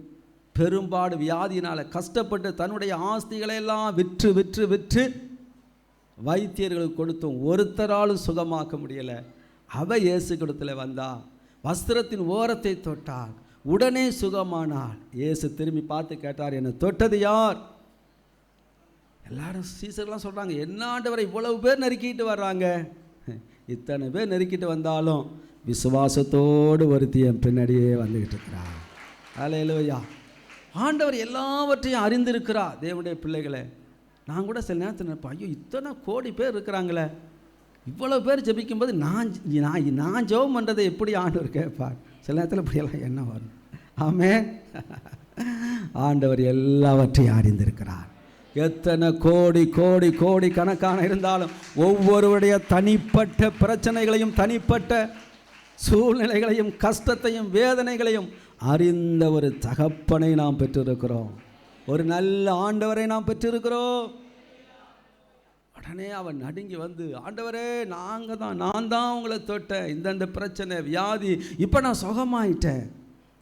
பெரும்பாடு வியாதியினால் கஷ்டப்பட்டு தன்னுடைய ஆஸ்திகளை எல்லாம் விற்று விற்று விற்று வைத்தியர்களுக்கு கொடுத்தும் ஒருத்தராலும் சுகமாக்க முடியலை. அவ இயேசு கிடத்தில் வந்தா, வஸ்திரத்தின் ஓரத்தை தொட்டாள், உடனே சுகமானாள். இயேசு திரும்பி பார்த்து கேட்டார், என்னை தொட்டது யார்? எல்லாரும் சீசர்லாம் சொல்கிறாங்க, என்ன ஆண்டவரை இவ்வளவு பேர் நெருக்கிட்டு வர்றாங்க. இத்தனை பேர் நெருக்கிட்டு வந்தாலும் விசுவாசத்தோடு ஒருத்தி என் பின்னாடியே வந்துக்கிட்டு இருக்கிறார். ஹல்லேலூயா. ஆண்டவர் எல்லாவற்றையும் அறிந்திருக்கிறார். தேவனுடைய பிள்ளைகளை நான் கூட சில நேரத்தில் நினைப்பேன், ஐயோ இத்தனை கோடி பேர் இருக்கிறாங்களே, இவ்வளோ பேர் ஜெபிக்கும்போது நான் ஜெபம் பண்ணுறதை எப்படி ஆண்டவர் கேட்பார்? சில நேரத்தில் இப்படியெல்லாம் என்ன வரும்? ஆமென். ஆண்டவர் எல்லாவற்றையும் அறிந்திருக்கிறார். எத்தனை கோடி கோடி கோடி கணக்கான இருந்தாலும் ஒவ்வொருவருடைய தனிப்பட்ட பிரச்சனைகளையும் தனிப்பட்ட சூழ்நிலைகளையும் கஷ்டத்தையும் வேதனைகளையும் அறிந்த ஒரு தகப்பனை நாம் பெற்றிருக்கிறோம். ஒரு நல்ல ஆண்டவரை நாம் பெற்றிருக்கிறோம். உடனே அவன் நடுங்கி வந்து, ஆண்டவரே நான் தான் உங்களை தொட்டேன், இந்தந்த பிரச்சனை வியாதி, இப்போ நான் சுகமாயிட்டேன்.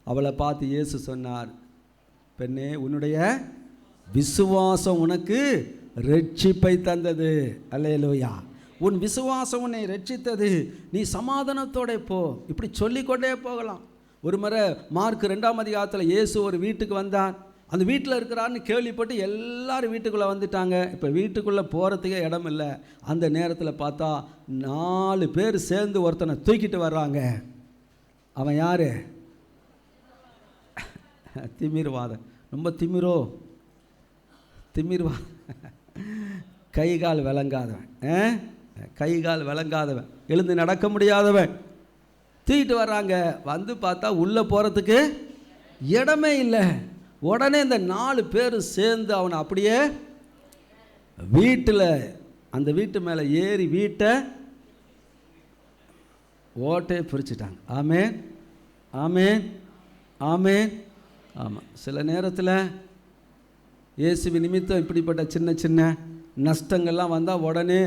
அவளை பார்த்து இயேசு சொன்னார், பெண்ணே உன்னுடைய விசுவாசம் உனக்கு ரட்சிப்பை தந்தது. அல்லேலூயா. உன் விசுவாசம் உன்னை ரட்சித்தது, நீ சமாதானத்தோட போ. இப்படி சொல்லிக்கொண்டே போகலாம். ஒரு முறை மார்க் 2ஆம் அதிகாரத்தில் இயேசு ஒரு வீட்டுக்கு வந்தார். அந்த வீட்டில் இருக்கிறான்னு கேள்விப்பட்டு எல்லாரும் வீட்டுக்குள்ளே வந்துட்டாங்க. இப்போ வீட்டுக்குள்ளே போகிறதுக்கே இடம் இல்லை. அந்த நேரத்தில் பார்த்தா 4 பேர் சேர்ந்து ஒருத்தனை தூக்கிட்டு வர்றாங்க. அவன் யார்? திமிர்வாதம். ரொம்ப திமிர்வாதம். கைகால் விளங்காதவன், எழுந்து நடக்க முடியாதவன் தூக்கிட்டு வர்றாங்க. வந்து பார்த்தா உள்ளே போகிறதுக்கு இடமே இல்லை. உடனே இந்த 4 பேர் சேர்ந்து அவனை அப்படியே வீட்டில், அந்த வீட்டு மேலே ஏறி வீட்டை ஓட்டையை பிரிச்சுட்டாங்க. ஆமென், ஆமென், ஆமென். ஆமாம், சில நேரத்தில் இயேசுவி நிமித்தம் இப்படிப்பட்ட சின்ன சின்ன நஷ்டங்கள்லாம் வந்தால் உடனே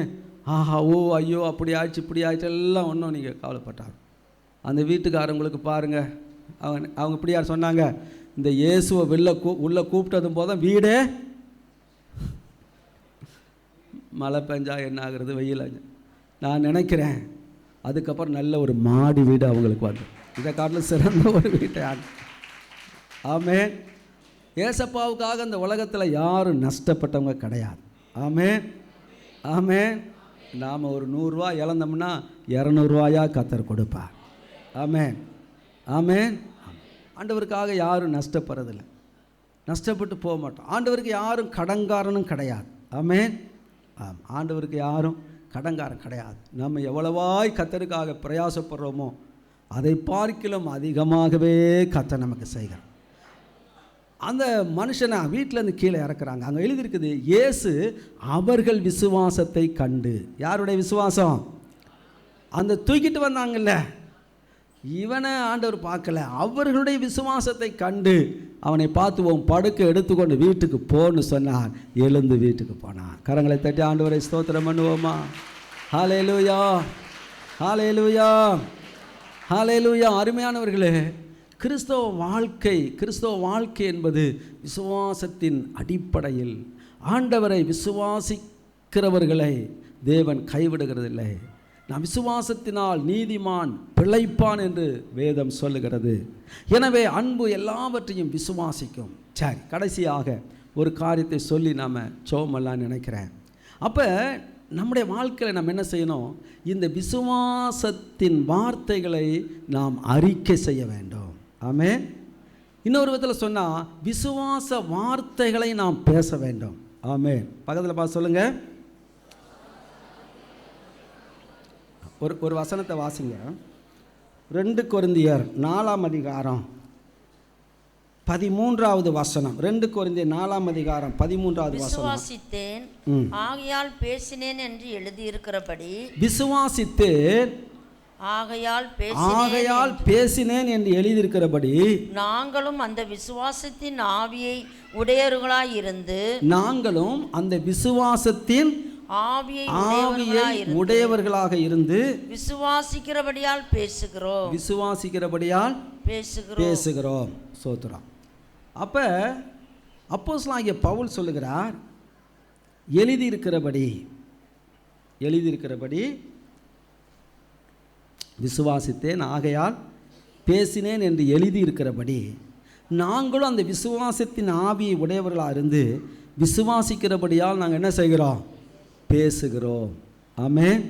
ஆஹா ஓ ஐயோ அப்படி ஆயிடுச்சு இப்படி ஆயிடுச்சு எல்லாம் ஒன்றும் நீங்கள் கவலைப்பட்டாங்க. அந்த வீட்டுக்காரங்களுக்கு பாருங்கள், அவங்க இப்படி யார் சொன்னாங்க, இந்த இயேசுவை உள்ளே கூப்பிட்டதும் போதும் வீடே மழை பெஞ்சா என்ன ஆகுறது, வெயில். நான் நினைக்கிறேன் அதுக்கப்புறம் நல்ல ஒரு மாடி வீடு அவங்களுக்கு வந்து இதை காட்டில் சிறந்த ஒரு வீட்டை. ஆமென். ஏசப்பாவுக்காக அந்த உலகத்தில் யாரும் நஷ்டப்பட்டவங்க கிடையாது. ஆமென், ஆமென். நாம் ஒரு 100 ரூபா இழந்தோம்னா 200 ரூபாயா கர்த்தர் கொடுப்பார். ஆமென், ஆமென். ஆண்டவருக்காக யாரும் நஷ்டப்படுறதில்லை, நஷ்டப்பட்டு போக மாட்டோம். ஆண்டவருக்கு யாரும் கடன்காரனும் கிடையாது. ஆமென். ஆண்டவருக்கு யாரும் கடன்காரன் கிடையாது. நம்ம எவ்வளவாய் கர்த்தருக்காக பிரயாசப்படுறோமோ அதை பார்க்கிலும் அதிகமாகவே கர்த்தர் நமக்கு செய்கிறார். அந்த மனுஷனை வீட்டிலேருந்து கீழே இறக்குறாங்க. அங்கே எழுதியிருக்குது, இயேசு அவர்கள் விசுவாசத்தை கண்டு. யாருடைய விசுவாசம்? அந்த தூக்கிட்டு வந்தாங்கல்ல, இவனை ஆண்டவர் பார்க்கல, அவர்களுடைய விசுவாசத்தை கண்டு அவனை பார்த்து உன் படுக்கை எடுத்துக்கொண்டு வீட்டுக்கு போன்னு சொன்னார். எழுந்து வீட்டுக்கு போனான். கரங்களை தட்டி ஆண்டவரை ஸ்தோத்திரம் பண்ணுவோமா? ஹல்லேலூயா, ஹல்லேலூயா, ஹல்லேலூயா. அருமையானவர்களே, கிறிஸ்தவ வாழ்க்கை என்பது விசுவாசத்தின் அடிப்படையில் ஆண்டவரை விசுவாசிக்கிறவர்களை தேவன் கைவிடுகிறதில்லை. நாம் விசுவாசத்தினால் நீதிமான் பிழைப்பான் என்று வேதம் சொல்லுகிறது. எனவே அன்பு எல்லாவற்றையும் விசுவாசிக்கும். சரி, கடைசியாக ஒரு காரியத்தை சொல்லி நாம் சோமெல்லாம் நினைக்கிறேன். அப்போ நம்முடைய வாழ்க்கையில் நம்ம என்ன செய்யணும்? இந்த விசுவாசத்தின் வார்த்தைகளை நாம் அறிக்கை செய்ய வேண்டும். ஆமென். இன்னொரு விதத்தில் சொன்னால் விசுவாச வார்த்தைகளை நாம் பேச வேண்டும். ஆமென். பக்கத்தில் பார்த்து சொல்லுங்கள். ஒரு வசனத்தை வாசிங்க. 2 கொரிந்தியர் 4ஆம் அதிகாரம் 13வது வசனம். 2 கொரிந்தியர் 4ஆம் அதிகாரம் 13வது வசனம். விசுவாசித்தேன் ஆகையால் பேசினேன் என்று எழுதியிருக்கிறபடி, விசுவாசித்தேன் ஆகையால் பேசினேன் என்று எழுதியிருக்கிறபடி நாங்களும் அந்த விசுவாசத்தின் ஆவியை உடையவர்களாயிருந்து உடையவர்களாக இருந்து விசுவாசிக்கிறபடியால் பேசுகிறோம். சோத்ரம். அப்ப அப்போஸ்தலனாகிய பவுல் சொல்லுகிறார், எழுதியிருக்கிறபடி விசுவாசித்தேன், ஆகையால் பேசினேன் என்று எழுதியிருக்கிறபடி நாங்களும் அந்த விசுவாசத்தின் ஆவியை உடையவர்களாக இருந்து விசுவாசிக்கிறபடியால் நாங்கள் என்ன செய்கிறோம்? பேசுகிறோம். ஆமென்.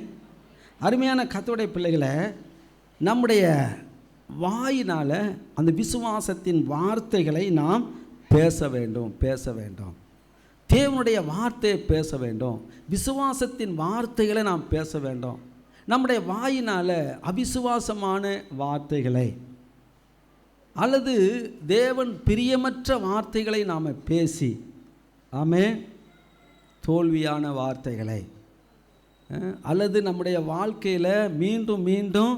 அருமையான கர்த்தருடைய பிள்ளைகளை, நம்முடைய வாயினால் அந்த விசுவாசத்தின் வார்த்தைகளை நாம் பேச வேண்டும். தேவனுடைய வார்த்தையை பேச வேண்டும். விசுவாசத்தின் வார்த்தைகளை நாம் பேச வேண்டும். நம்முடைய வாயினால் அவிசுவாசமான வார்த்தைகளை அல்லது தேவன் பிரியமற்ற வார்த்தைகளை நாம் பேசி தோல்வியான வார்த்தைகளை அல்லது நம்முடைய வாழ்க்கையில் மீண்டும் மீண்டும்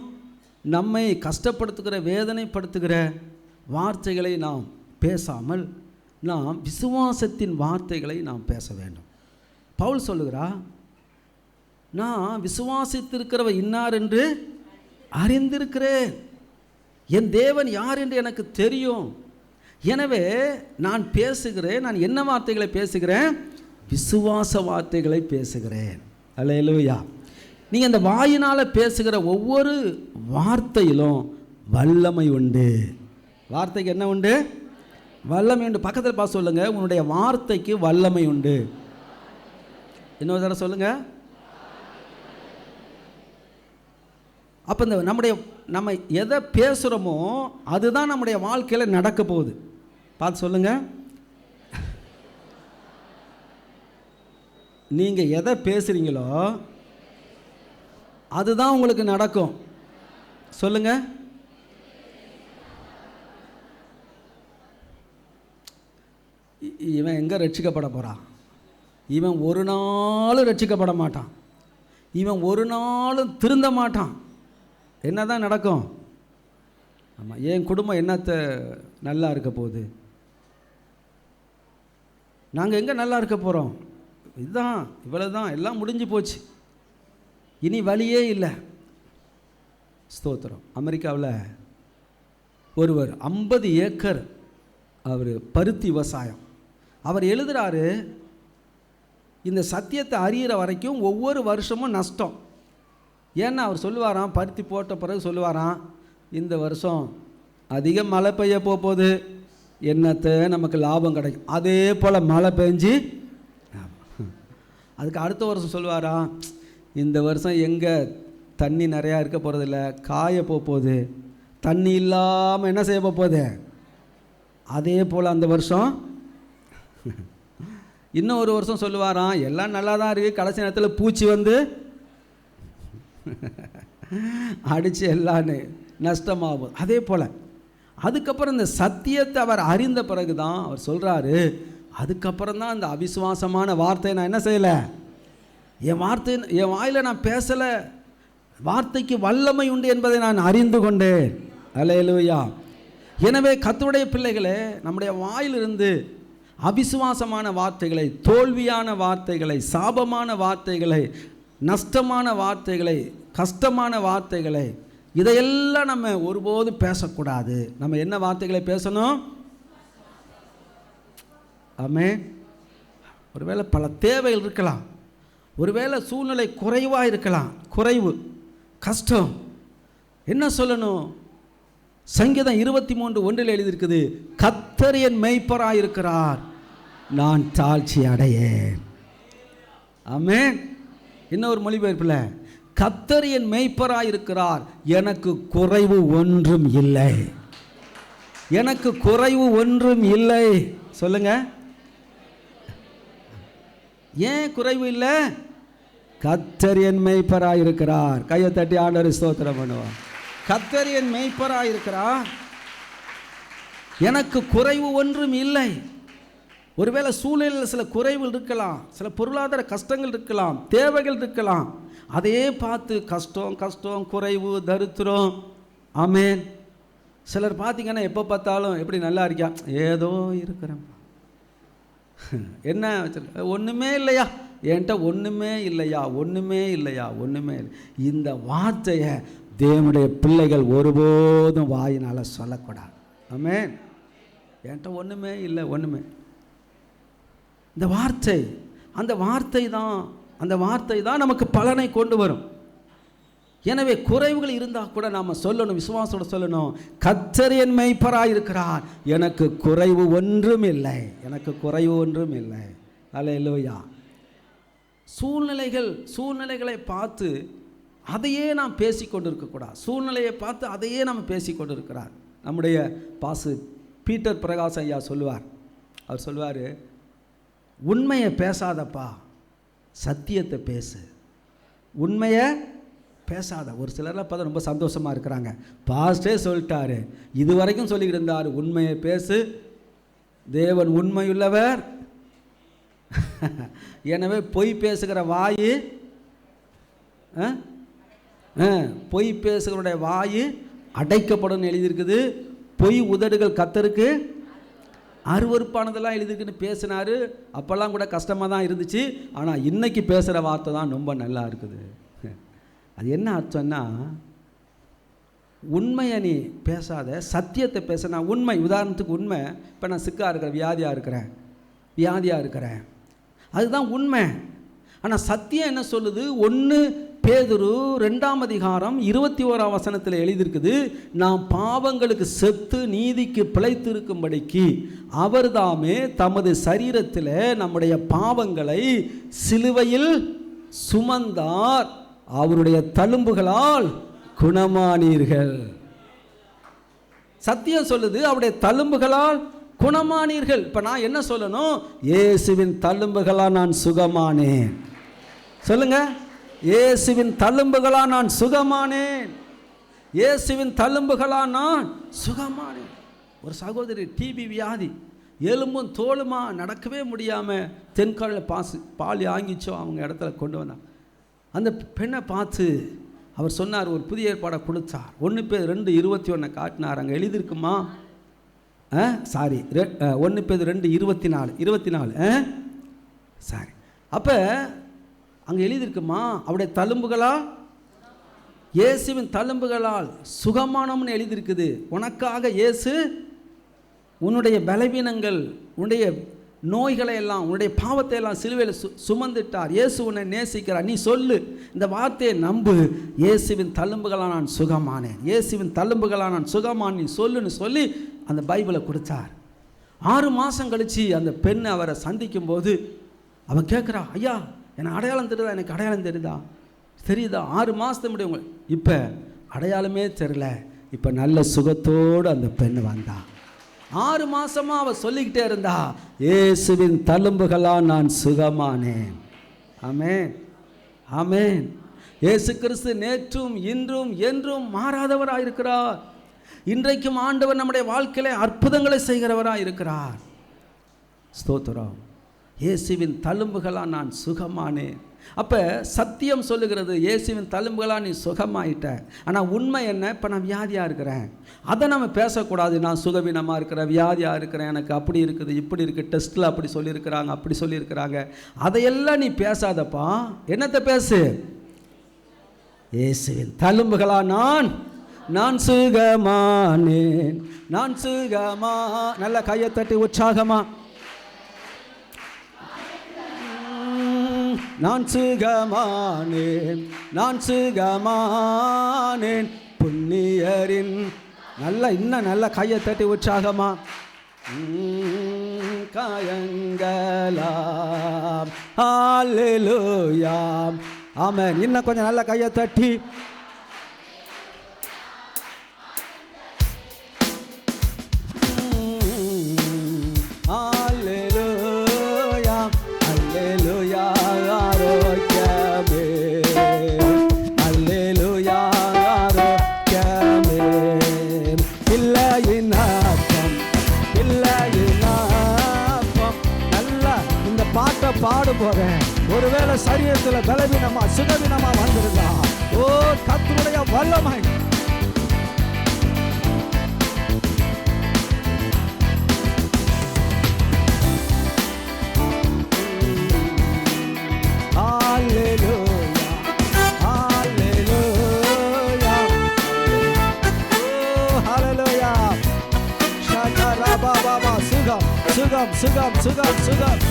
நம்மை கஷ்டப்படுத்துகிற வேதனைப்படுத்துகிற வார்த்தைகளை நாம் பேசாமல் நாம் விசுவாசத்தின் வார்த்தைகளை நாம் பேச வேண்டும். பவுல் சொல்லுகிறார், நான் விசுவாசித்திருக்கிறவ இன்னார் என்று அறிந்திருக்கிறேன். என் தேவன் யார் என்று எனக்கு தெரியும். எனவே நான் பேசுகிறேன். நான் என்ன வார்த்தைகளை பேசுகிறேன்? விசுவாச வார்த்தைகளை பேசுகிறேன். அல்லேலூயா. நீங்கள் இந்த வாயினால் பேசுகிற ஒவ்வொரு வார்த்தையிலும் வல்லமை உண்டு. வார்த்தைக்கு என்ன உண்டு? வல்லமை உண்டு. பக்கத்தில் பார்த்து சொல்லுங்க, உன்னுடைய வார்த்தைக்கு வல்லமை உண்டு. இன்னொரு தடவை சொல்லுங்க. அப்போ இந்த நம்ம எதை பேசுகிறோமோ அதுதான் நம்முடைய வாழ்க்கையில் நடக்க போகுது. பார்த்து சொல்லுங்க. நீங்கள் எதை பேசுகிறீங்களோ அதுதான் உங்களுக்கு நடக்கும். சொல்லுங்க. இவன் எங்கே ரட்சிக்கப்பட போகிறான்? இவன் ஒரு நாளும் ரட்சிக்கப்பட மாட்டான். இவன் ஒரு நாளும் திருந்த மாட்டான். என்ன தான் நடக்கும்? ஆமாம், என் குடும்பம் என்னத்தை நல்லா இருக்க போகுது? நாங்கள் எங்கே நல்லா இருக்க போகிறோம்? இதுதான், இவ்வளோ தான், எல்லாம் முடிஞ்சு போச்சு, இனி வழியே இல்லை. ஸ்தோத்திரம். அமெரிக்காவில் ஒருவர் 50 ஏக்கர் அவர் பருத்தி விவசாயம். அவர் எழுதுகிறாரு, இந்த சத்தியத்தை அறிகிற வரைக்கும் ஒவ்வொரு வருஷமும் நஷ்டம். ஏன்னா அவர் சொல்லுவாராம், பருத்தி போட்ட பிறகு சொல்லுவாராம், இந்த வருஷம் அதிக மழை பெய்ய போகுது, என்னத்தை நமக்கு லாபம் கிடைக்கும். அதே போல் மழை பெஞ்சு அதுக்கு அடுத்த வருஷம் சொல்லுவாராம், இந்த வருஷம் எங்கே தண்ணி நிறையா இருக்க போகிறதில்ல, காய போகுது, தண்ணி இல்லாமல் என்ன செய்ய போகுது. அதே போல் அந்த வருஷம் இன்னும் ஒரு வருஷம் சொல்லுவாராம், எல்லாம் நல்லா தான் இருக்குது, கடைசி நேரத்தில் பூச்சி வந்து அடித்து எல்லாம் நஷ்டமாகும். அதே போல் அதுக்கப்புறம் இந்த சத்தியத்தை அவர் அறிந்த பிறகு தான் அவர் சொல்கிறாரு, அதுக்கப்புறம் தான் அந்த அவிசுவாசமான வார்த்தையை நான் என்ன செய்யலை, என் வாயில் நான் பேசலை, வார்த்தைக்கு வல்லமை உண்டு என்பதை நான் அறிந்து கொண்டேன். அல்லேலூயா. எனவே கர்த்தருடைய பிள்ளைகளே, நம்முடைய வாயிலிருந்து அவிசுவாசமான வார்த்தைகளை, தோல்வியான வார்த்தைகளை, சாபமான வார்த்தைகளை, நஷ்டமான வார்த்தைகளை, கஷ்டமான வார்த்தைகளை, இதையெல்லாம் நம்ம ஒருபோதும் பேசக்கூடாது. நம்ம என்ன வார்த்தைகளை பேசணும்? ஆமென். ஒருவேளை பல தேவைகள் இருக்கலாம், ஒருவேளை சூழ்நிலை குறைவாக இருக்கலாம், குறைவு, கஷ்டம். என்ன சொல்லணும்? சங்கீதம் 23:1 எழுதியிருக்குது, கர்த்தர் என் மேய்ப்பராய் இருக்கிறார், நான் தாழ்ச்சி அடையேன். ஆமென். இன்னொரு மொழிபெயர்ப்பில், கர்த்தர் என் மேய்ப்பராய் இருக்கிறார், எனக்கு குறைவு ஒன்றும் இல்லை. எனக்கு குறைவு ஒன்றும் இல்லை. சொல்லுங்க. ஏன் குறைவு இல்லை? கர்த்தர் என் மேய்ப்பராய் இருக்கிறார். கையை தட்டி ஆண்டவரை ஸ்தோத்திரம் பண்ணுவார். கர்த்தர் என் மேய்ப்பராய் இருக்கிறார், எனக்கு குறைவு ஒன்றும் இல்லை. ஒருவேளை சூழ்நிலையில் சில குறைவுகள் இருக்கலாம், சில பொருளாதார கஷ்டங்கள் இருக்கலாம், தேவைகள் இருக்கலாம். அதையே பார்த்து கஷ்டம் கஷ்டம், குறைவு, தரித்திரம். ஆமென். சிலர் பார்த்தீங்கன்னா எப்போ பார்த்தாலும் எப்படி நல்லா இருக்கியா, ஏதோ இருக்கிறேன், என்ன ஒன்றுமே இல்லையா, என்கிட்ட ஒன்றுமே இல்லையா, ஒன்றுமே இல்லையா, ஒன்றுமே இல்லை. இந்த வார்த்தையை தேவனுடைய பிள்ளைகள் ஒருபோதும் வாயினால் சொல்லக்கூடாது. ஆமென். என்கிட்ட ஒன்றுமே இல்லை, ஒன்றுமே. இந்த வார்த்தை, அந்த வார்த்தை தான் நமக்கு பலனை கொண்டு வரும். எனவே குறைவுகள் இருந்தால் கூட நாம் சொல்லணும், விசுவாசத்தோடு சொல்லணும், கர்த்தர் என் மேய்ப்பராய் இருக்கிறார், எனக்கு குறைவு ஒன்றும் இல்லை, எனக்கு குறைவு ஒன்றும் இல்லை. அல்லேலூயா. சூழ்நிலைகளை பார்த்து அதையே நாம் பேசிக்கொண்டு இருக்கக்கூடாது. சூழ்நிலையை பார்த்து அதையே நாம் பேசிக்கொண்டு இருக்கிறார். நம்முடைய பாசு பீட்டர் பிரகாஷ் ஐயா சொல்லுவார். அவர் சொல்லுவார், உண்மையை பேசாதப்பா, சத்தியத்தை பேசு, உண்மையை பேசாத. ஒரு சிலர்லாம் பார்த்தா ரொம்ப சந்தோஷமாக இருக்கிறாங்க. பாஸ்டே சொல்லிட்டாரு, இது வரைக்கும் சொல்லிக்கிட்டு இருந்தார், உண்மையை பேசு, தேவன் உண்மையுள்ளவர், எனவே பொய் பேசுகிற வாயு, பொய் பேசுகிறவருடைய வாயு அடைக்கப்படும் எழுதியிருக்குது, பொய் உதடுகள் கர்த்தருக்கு அருவருப்பானதெல்லாம் எழுதிருக்குன்னு பேசினார். அப்போல்லாம் கூட கஷ்டமாக தான் இருந்துச்சு. ஆனால் இன்றைக்கி பேசுகிற வார்த்தை தான் ரொம்ப நல்லா இருக்குது. அது என்ன அர்த்தம்னா, உண்மையை நீ பேசாத, சத்தியத்தை பேசினா உண்மை. உதாரணத்துக்கு உண்மை, இப்போ நான் சிக்காக இருக்கிறேன், வியாதியாக இருக்கிறேன், அதுதான் உண்மை. ஆனால் சத்தியம் என்ன சொல்லுது? 1 பேதுரு 2ஆம் அதிகாரம் 21ஆம் வசனத்தில் எழுதியிருக்குது, நாம் பாவங்களுக்கு செத்து நீதிக்கு பிழைத்திருக்கும்படிக்கு அவர் தாமே தமது சரீரத்தில் நம்முடைய பாவங்களை சிலுவையில் சுமந்தார், அவருடைய தழும்புகளால் குணமானீர்கள். சத்தியம் சொல்லுது, அவருடைய தழும்புகளால் குணமானீர்கள். இப்போ நான் என்ன சொல்லணும்? இயேசுவின் தழும்புகளால் நான் சுகமானேன். சொல்லுங்க, இயேசுவின் தழும்புகளால் நான் சுகமானேன், இயேசுவின் தழும்புகளால் நான் சுகமானேன். ஒரு சகோதரி டிபி வியாதி, எலும்பும் தோலுமா, நடக்கவே முடியாமல் தென்காலில் பால் ஆங்கிச்சோ அவங்க இடத்துல கொண்டு வந்தாங்க. அந்த பெண்ணை பார்த்து அவர் சொன்னார், ஒரு புதிய ஏற்பாடை கொடுத்தார். 1 பேதுரு 2:21 காட்டினார். அங்கே எழுதியிருக்குமா? 1 பேதுரு 2:24 சாரி. அப்போ அங்கே எழுதியிருக்குமா, அவருடைய தழும்புகளால், இயேசுவின் தழும்புகளால் சுகமானம்னு எழுதியிருக்குது. உனக்காக இயேசு உன்னுடைய பலவீனங்கள், உன்னுடைய நோய்களை எல்லாம், உன்னுடைய பாவத்தை எல்லாம் சிலுவையில் சுமந்துட்டார். இயேசு உன்னை நேசிக்கிறார். நீ சொல்லு, இந்த வார்த்தையை நம்பு, இயேசுவின் தழும்புகளால் நான் சுகமானேன், இயேசுவின் தழும்புகளால் நான் சுகமானேன், நீ சொல்லுன்னு சொல்லி அந்த பைபிளை கொடுத்தார். 6 மாதம் கழித்து அந்த பெண் அவரை சந்திக்கும் போது அவன் கேட்குறா, ஐயா எனக்கு அடையாளம் தெரியுதா, எனக்கு அடையாளம் தெரியுதா 6 மாதத்து முடியும், இப்போ அடையாளமே தெரியல, இப்போ நல்ல சுகத்தோடு அந்த பெண் வந்தா. 6 மாதமாக அவள் சொல்லிக்கிட்டே இருந்தா, இயேசுவின் தழும்புகளால் நான் சுகமானேன். ஆமென், ஆமென். இயேசு கிறிஸ்து நேற்றும் இன்றும் என்றும் மாறாதவராக இருக்கிறார். இன்றைக்கும் ஆண்டவர் நம்முடைய வாழ்க்கையிலே அற்புதங்களை செய்கிறவராக இருக்கிறார். ஸ்தோத்திரம். இயேசுவின் தழும்புகளால் நான் சுகமானேன். அப்போ சத்தியம் சொல்லுகிறது, இயேசுவின் தழும்புகளாக நீ சுகமாயிட்ட. ஆனால் உண்மை என்ன? இப்போ நான் வியாதியாக இருக்கிறேன், அதை நம்ம பேசக்கூடாது. நான் சுகவீனமாக இருக்கிறேன், வியாதியாக இருக்கிறேன், எனக்கு அப்படி இருக்குது, இப்படி இருக்குது, டெஸ்ட்டில் அப்படி சொல்லியிருக்கிறாங்க, அப்படி சொல்லியிருக்கிறாங்க, அதையெல்லாம் நீ பேசாதப்பா. என்னத்தை பேசு? இயேசுவின் தழும்புகளாக நான் சுகமானேன், நான் சுகமா. நல்ல கையை தட்டி உற்சாகமா, நான் சுகமானேன், நான் சுகமானேன் புண்ணியரின். இன்னும் நல்ல கையை தட்டி உற்சாகமா, காயங்களாம் ஹல்லேலூயா. ஆமென். இன்னும் கொஞ்சம் நல்ல கையை தட்டி, நான் பாடும் போறேன். ஒருவேளை சரீரத்துல பலவீனமா சுகவீனமா வந்திருந்தா, ஓ கர்த்தருடைய வல்லமை சுகம் சுகம் சுகம் சுகம்.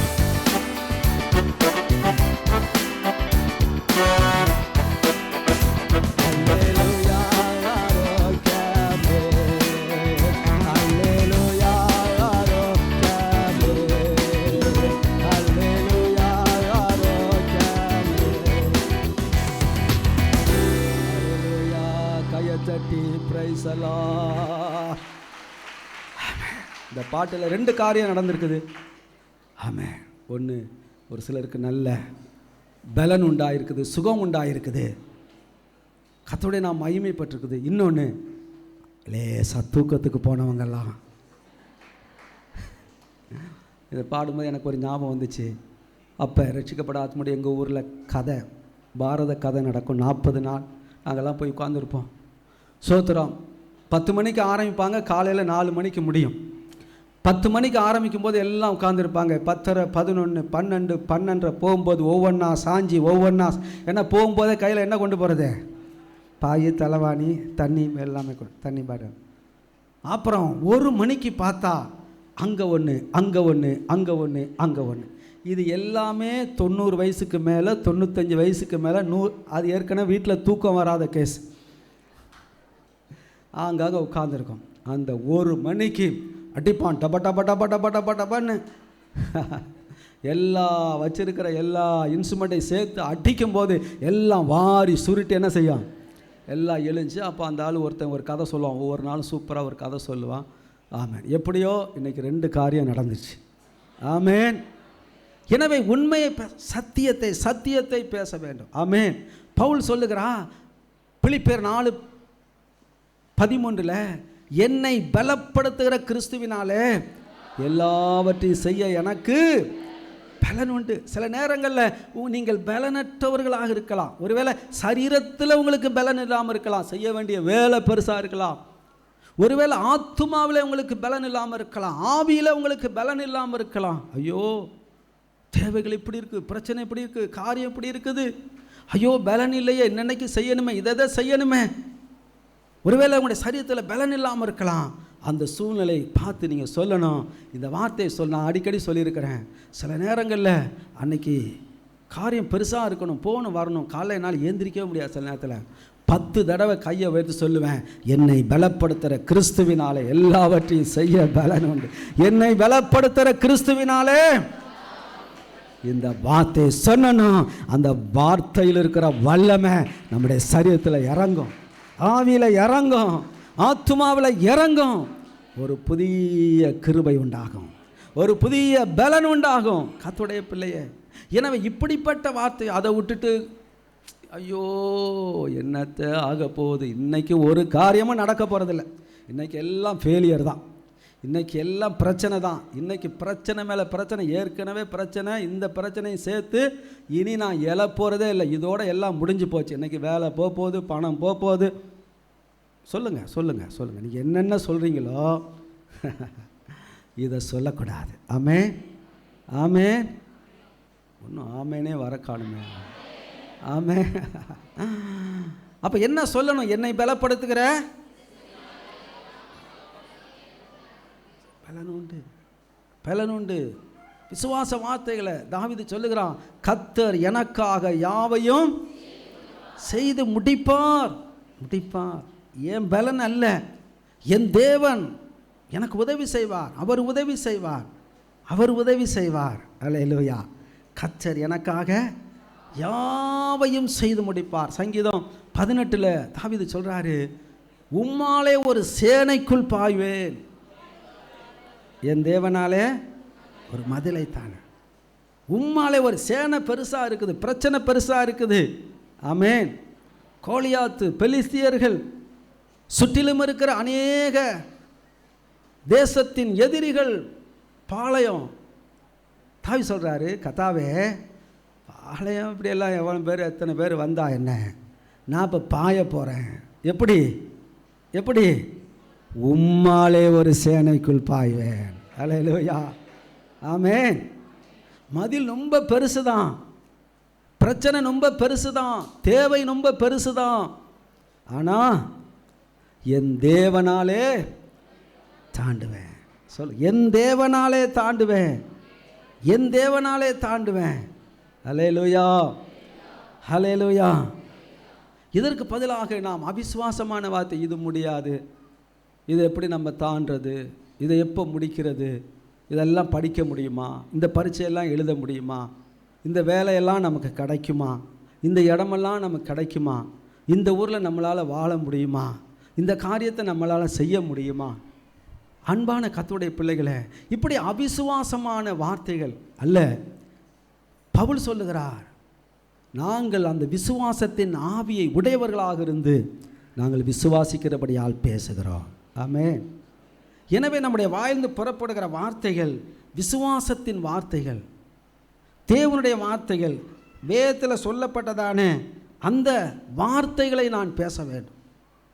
இந்த பாட்டில் 2 காரியம் நடந்திருக்குது. ஆமாம். ஒன்று, ஒரு சிலருக்கு நல்ல பலன் உண்டாயிருக்குது, சுகம் உண்டாயிருக்குது, கர்த்தருடைய நாம் மகிமைப்பட்டிருக்குது. இன்னொன்று, லேசா தூக்கத்துக்கு போனவங்கெல்லாம். இதை பாடும்போது எனக்கு ஒரு ஞாபகம் வந்துச்சு. அப்போ ரட்சிக்கப்பட ஆத்மடைய எங்கள் ஊரில் கதை, பாரத கதை நடக்கும். 40 நாள் நாங்கள்லாம் போய் உட்காந்துருப்போம். சோத்திரம் 10 மணிக்கு ஆரம்பிப்பாங்க, காலையில் 4 மணிக்கு முடியும். 10 மணிக்கு ஆரம்பிக்கும் போது எல்லாம் உட்காந்துருப்பாங்க. 10:30, 11, 12, 12 போகும்போது ஒவ்வொன்றா சாஞ்சி ஒவ்வொன்றா, ஏன்னா போகும்போதே கையில் என்ன கொண்டு போகிறது? பாய், தலைவாணி, தண்ணி, எல்லாமே தண்ணி பாட்டில். அப்புறம் 1 மணிக்கு பார்த்தா அங்கே ஒன்று, அங்கே ஒன்று, அங்கே ஒன்று, அங்கே ஒன்று. இது எல்லாமே 90 வயசுக்கு மேலே, 95 வயசுக்கு மேலே, 100. அது ஏற்கனவே வீட்டில் தூக்கம் வராத கேஸ். அங்காக உட்காந்துருக்கோம். அந்த 1 மணிக்கு அடிப்பான், டப டப டப டப டப டபன்னு எல்லா வச்சிருக்கிற எல்லா இன்ஸ்ட்ருமெண்ட்டையும் சேர்த்து அடிக்கும்போது எல்லாம் வாரி சுருட்டு என்ன செய்யும்? எல்லாம் எழுந்துச்சு. அப்போ அந்த ஆள் ஒருத்தன் ஒரு கதை சொல்லுவான். ஒவ்வொரு நாளும் சூப்பராக ஒரு கதை சொல்லுவான். ஆமேன். எப்படியோ இன்றைக்கி 2 காரியம் நடந்துச்சு. ஆமேன். எனவே உண்மையை சத்தியத்தை சத்தியத்தை பேச வேண்டும். ஆமேன். பவுல் சொல்லுகிறா பிலிப்பியர் 4:13, என்னை பலப்படுத்துகிற கிறிஸ்துவினாலே எல்லாவற்றையும் செய்ய எனக்கு பலன் உண்டு. சில நேரங்களில் நீங்கள் பலனற்றவர்களாக இருக்கலாம். ஒருவேளை சரீரத்தில் உங்களுக்கு பலன் இல்லாமல் இருக்கலாம், செய்ய வேண்டிய வேலை பெருசாக இருக்கலாம். ஒருவேளை ஆத்துமாவில் உங்களுக்கு பலன் இல்லாமல் இருக்கலாம், ஆவியில் உங்களுக்கு பலன் இல்லாமல் இருக்கலாம். ஐயோ, தேவைகள் இப்படி இருக்குது, பிரச்சனை இப்படி இருக்குது, காரியம் இப்படி இருக்குது, ஐயோ பலன் இல்லையே, என்னென்னைக்கு செய்யணுமே, இதை செய்யணுமே. ஒருவேளை உங்களுடைய சரீரத்தில் பலன் இல்லாமல் இருக்கலாம். அந்த சூழ்நிலை பார்த்து நீங்கள் சொல்லணும். இந்த வார்த்தையை நான் அடிக்கடி சொல்லியிருக்கிறேன். சில நேரங்களில் அன்னைக்கு காரியம் பெருசாக இருக்கணும், போகணும் வரணும், காலையில் என்னால் ஏந்திரிக்கவே முடியாது. சில நேரத்தில் 10 தடவை கையை வைத்து சொல்லுவேன், என்னை பலப்படுத்துகிற கிறிஸ்துவினாலே எல்லாவற்றையும் செய்ய பலன் உண்டு. என்னை பலப்படுத்துகிற கிறிஸ்துவினாலே இந்த வார்த்தையை சொன்னணும். அந்த வார்த்தையில் இருக்கிற வல்லமை நம்முடைய சரீரத்தில் இறங்கும், ஆவியில் இறங்கும், ஆத்துமாவில் இறங்கும். ஒரு புதிய கிருபை உண்டாகும், ஒரு புதிய பலன் உண்டாகும் கர்த்தருடைய பிள்ளையே. எனவே இப்படிப்பட்ட வார்த்தை அதை விட்டுட்டு ஐயோ என்னத்தை ஆக போகுது, இன்றைக்கி ஒரு காரியமும் நடக்க போகிறதில்ல, இன்றைக்கி எல்லாம் ஃபெயிலியர் தான், இன்றைக்கி எல்லாம் பிரச்சனை தான், இன்றைக்கி பிரச்சனை மேலே பிரச்சனை, ஏற்கனவே பிரச்சனை, இந்த பிரச்சனையும் சேர்த்து இனி நான் போகிறதே இல்லை, இதோட எல்லாம் முடிஞ்சு போச்சு, இன்றைக்கி வேலை போகுது, பணம் போகுது. சொல்லுங்கள் சொல்லுங்கள் சொல்லுங்கள், நீங்கள் என்னென்ன சொல்கிறீங்களோ இதை சொல்லக்கூடாது. ஆமே ஆமே, ஒன்றும் ஆமேனே வர காணுமே. ஆமே. அப்போ என்ன சொல்லணும்? என்னை பலப்படுத்துகிற பலனுண்டு, பலனுண்டு. விசுவாச வார்த்தைகளை தாவீது சொல்லுகிறான், கர்த்தர் எனக்காக யாவையும் செய்து முடிப்பார். முடிப்பார். என் பலன் அல்ல, என் தேவன் எனக்கு உதவி செய்வார், அவர் உதவி செய்வார், அவர் உதவி செய்வார். அல்லேலூயா. கர்த்தர் எனக்காக யாவையும் செய்து முடிப்பார். சங்கீதம் 18 தாவீது சொல்றாரு, உம்மாலே ஒரு சேனைக்குள் பாய்வேன், என் தேவனாலே ஒரு மதிலை தானே. உம்மாலே ஒரு சேனை பெருசாக இருக்குது, பிரச்சனை பெருசாக இருக்குது. ஆமேன். கோலியாத்து, பெலிஸ்தியர்கள், சுற்றிலும் இருக்கிற அநேக தேசத்தின் எதிரிகள், பாளையம், தாவி சொல்கிறாரு, கத்தாவே பாளையம் இப்படியெல்லாம் எவ்வளோ பேர் எத்தனை பேர் வந்தா என்ன, நான் இப்போ பாய போகிறேன். எப்படி எப்படி? உம்மாலே ஒரு சேனைக்குள் பாய்வேன். அல்லேலூயா, ஆமென். மதில் ரொம்ப பெருசு தான், பிரச்சனை ரொம்ப பெருசு தான், தேவை ரொம்ப பெருசு தான். ஆனால் என் தேவனாலே தாண்டுவேன். சொல், என் தேவனாலே தாண்டுவேன், என் தேவனாலே தாண்டுவேன். அல்லேலூயா, அல்லேலூயா. இதற்கு பதிலாக நாம் அவிசுவாசமான வார்த்தை, இது முடியாது, இது எப்படி நம்ம தாண்டுறது, இதை எப்போ முடிக்கிறது, இதெல்லாம் படிக்க முடியுமா, இந்த பரீட்சையெல்லாம் எழுத முடியுமா, இந்த வேலையெல்லாம் நமக்கு கிடைக்குமா, இந்த இடமெல்லாம் நமக்கு கிடைக்குமா, இந்த ஊரில் நம்மளால் வாழ முடியுமா, இந்த காரியத்தை நம்மளால் செய்ய முடியுமா? அன்பான கர்த்தருடைய பிள்ளைகளே, இப்படி அவிசுவாசமான வார்த்தைகள் அல்ல. பவுல் சொல்லுகிறார், நாங்கள் அந்த விசுவாசத்தின் ஆவியை உடையவர்களாக இருந்து நாங்கள் விசுவாசிக்கிறபடியால் பேசுகிறோம். ஆமென். எனவே நம்முடைய வாயிலிருந்து புறப்படுகிற வார்த்தைகள் விசுவாசத்தின் வார்த்தைகள், தேவனுடைய வார்த்தைகள், வேதத்தில் சொல்லப்பட்டதான அந்த வார்த்தைகளை நான் பேச வேண்டும்.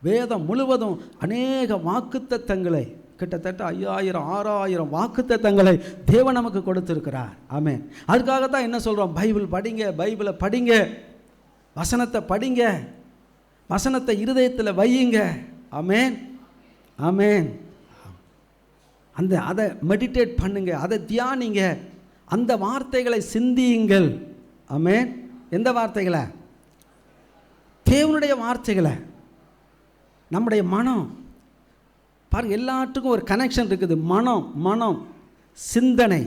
வேதம் முழுவதும் அநேக வாக்குத்தத்தங்களை, கிட்டத்தட்ட 5000 6000 வாக்குத்தத்தங்களை தேவன் நமக்கு கொடுத்திருக்கிறார். ஆமென். அதுக்காகத்தான் என்ன சொல்கிறோம், பைபிள் படிங்க, பைபிளை படிங்க, வசனத்தை படிங்க, வசனத்தை இருதயத்தில் வையுங்க. ஆமென், ஆமென். அதை மெடிடேட் பண்ணுங்க, அதை தியானிங்க, அந்த வார்த்தைகளை சிந்தியுங்கள். ஆமென். எந்த வார்த்தைகளை? தேவனுடைய வார்த்தைகளை. நம்முடைய மனம் பாருங்கள், எல்லாத்துக்கும் ஒரு கனெக்ஷன் இருக்குது. மனம் சிந்தனை.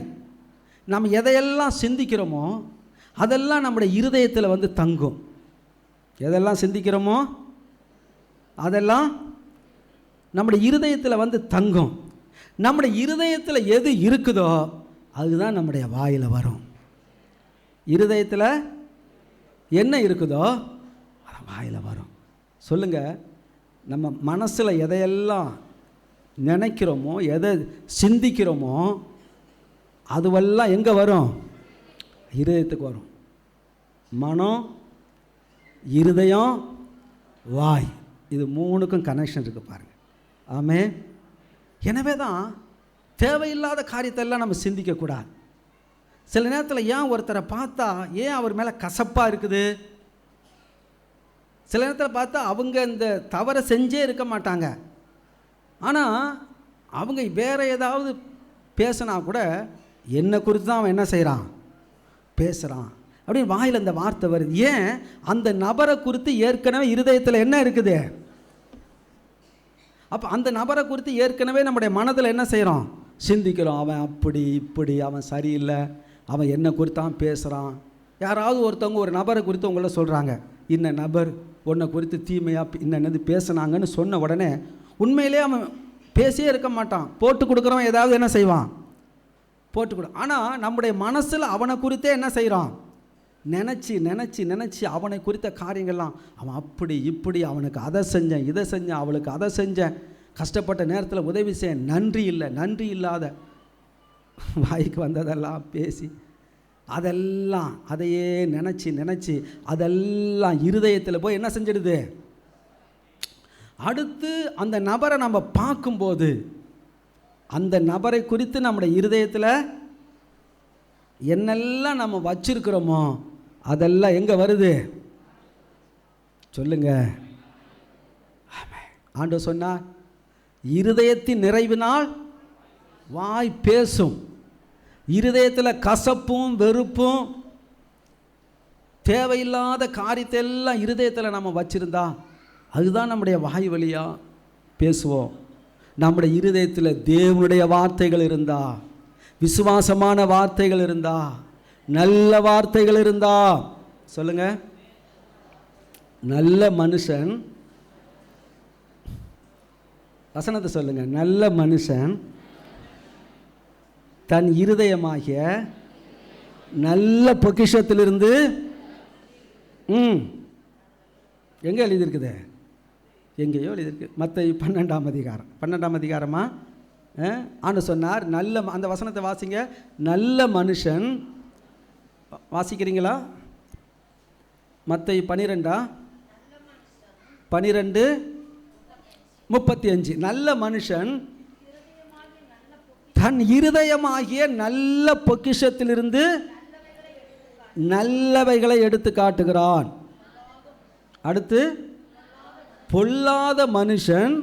நம்ம எதையெல்லாம் சிந்திக்கிறோமோ அதெல்லாம் நம்முடைய இருதயத்தில் வந்து தங்கும். எதெல்லாம் சிந்திக்கிறோமோ அதெல்லாம் நம்முடைய இருதயத்தில் வந்து தங்கும். நம்முடைய இருதயத்தில் எது இருக்குதோ அதுதான் நம்முடைய வாயில் வரும். இருதயத்தில் என்ன இருக்குதோ அது வாயில் வரும். சொல்லுங்கள், நம்ம மனசில் எதையெல்லாம் நினைக்கிறோமோ, எதை சிந்திக்கிறோமோ அதுவெல்லாம் எங்கே வரும்? இருதயத்துக்கு வரும். மனம், இருதயம், வாய், இது மூணுக்கும் கனெக்ஷன் இருக்குது பாருங்கள். ஆமென். எனவே தான் தேவையில்லாத காரியத்தெல்லாம் நம்ம சிந்திக்கக்கூடாது. சில நேரத்தில் ஏன் ஒருத்தரை பார்த்தா ஏன் அவர் மேலே கசப்பாக இருக்குது, சில நேரத்தில் பார்த்தா அவங்க இந்த தவறை செஞ்சே இருக்க மாட்டாங்க, ஆனால் அவங்க வேறு ஏதாவது பேசினா கூட என்னை குறித்து தான் அவன் என்ன செய்கிறான், பேசுகிறான் அப்படின்னு வாயில் அந்த வார்த்தை வருது. ஏன்? அந்த நபரை குறித்து ஏற்கனவே இருதயத்தில் என்ன இருக்குது. அப்போ அந்த நபரை குறித்து ஏற்கனவே நம்முடைய மனதில் என்ன செய்கிறோம், சிந்திக்கிறோம். அவன் அப்படி இப்படி, அவன் சரியில்லை, அவன் என்ன குறித்தான் பேசுகிறான். யாராவது ஒருத்தவங்க ஒரு நபரை குறித்து உங்களை சொல்கிறாங்க, இன்ன நபர் உன்னை குறித்து தீமையாக என்னது பேசுனாங்கன்னு சொன்ன உடனே உண்மையிலே அவன் பேசியே இருக்க மாட்டான், போட்டு கொடுக்குறவன் ஏதாவது என்ன செய்வான், போட்டு கொடு. ஆனால் நம்முடைய மனசில் அவனை குறித்தே என்ன செய்கிறான், நினச்சி நினச்சி நினச்சி அவனை குறித்த காரியங்கள்லாம், அவன் அப்படி இப்படி, அவனுக்கு அதை செஞ்சேன் இதை செஞ்சேன், அவளுக்கு அதை செஞ்சேன், கஷ்டப்பட்ட நேரத்தில் உதவி செய்ய, நன்றி இல்லை, நன்றி இல்லாத வாய்க்கு வந்ததெல்லாம் பேசி அதெல்லாம் அதையே நினச்சி நினச்சி அதெல்லாம் இருதயத்தில் போய் என்ன செஞ்சிடுது. அடுத்து அந்த நபரை நம்ம பார்க்கும்போது அந்த நபரை குறித்து நம்முடைய இருதயத்தில் என்னெல்லாம் நம்ம வச்சிருக்கிறோமோ அதெல்லாம் எங்கே வருது சொல்லுங்க. ஆண்டவர் சொன்னார், இருதயத்தின் நிறைவினால் வாய் பேசும். இருதயத்தில் கசப்பும் வெறுப்பும் தேவையில்லாத காரியத்தை எல்லாம் இருதயத்தில் நம்ம வச்சுருந்தா அதுதான் நம்முடைய வாய் வழியாக பேசுவோம். நம்முடைய இருதயத்தில் தேவனுடைய வார்த்தைகள் இருந்தா, விசுவாசமான வார்த்தைகள் இருந்தா, நல்ல வார்த்தைகள் இருந்தா, சொல்லுங்க, நல்ல மனுஷன், வசனத்தை சொல்லுங்க, நல்ல மனுஷன் தன் இருதயமாகிய நல்ல பொக்கிஷத்திலிருந்து எங்கே எழுதியிருக்குது, எங்கேயோ எழுதியிருக்கு. மத்தேயு 12ஆம் அதிகாரம் 12ஆம் அதிகாரமா ஆண்டு சொன்னார், நல்ல அந்த வசனத்தை வாசிங்க. நல்ல மனுஷன், வாசிக்கிறீங்களா? மத்தேயு 12:35. நல்ல மனுஷன் தன் இருதயமாகிய நல்ல பொக்கிஷத்திலிருந்து நல்லவைகளை எடுத்து காட்டுகிறான். அடுத்து, பொல்லாத மனுஷன்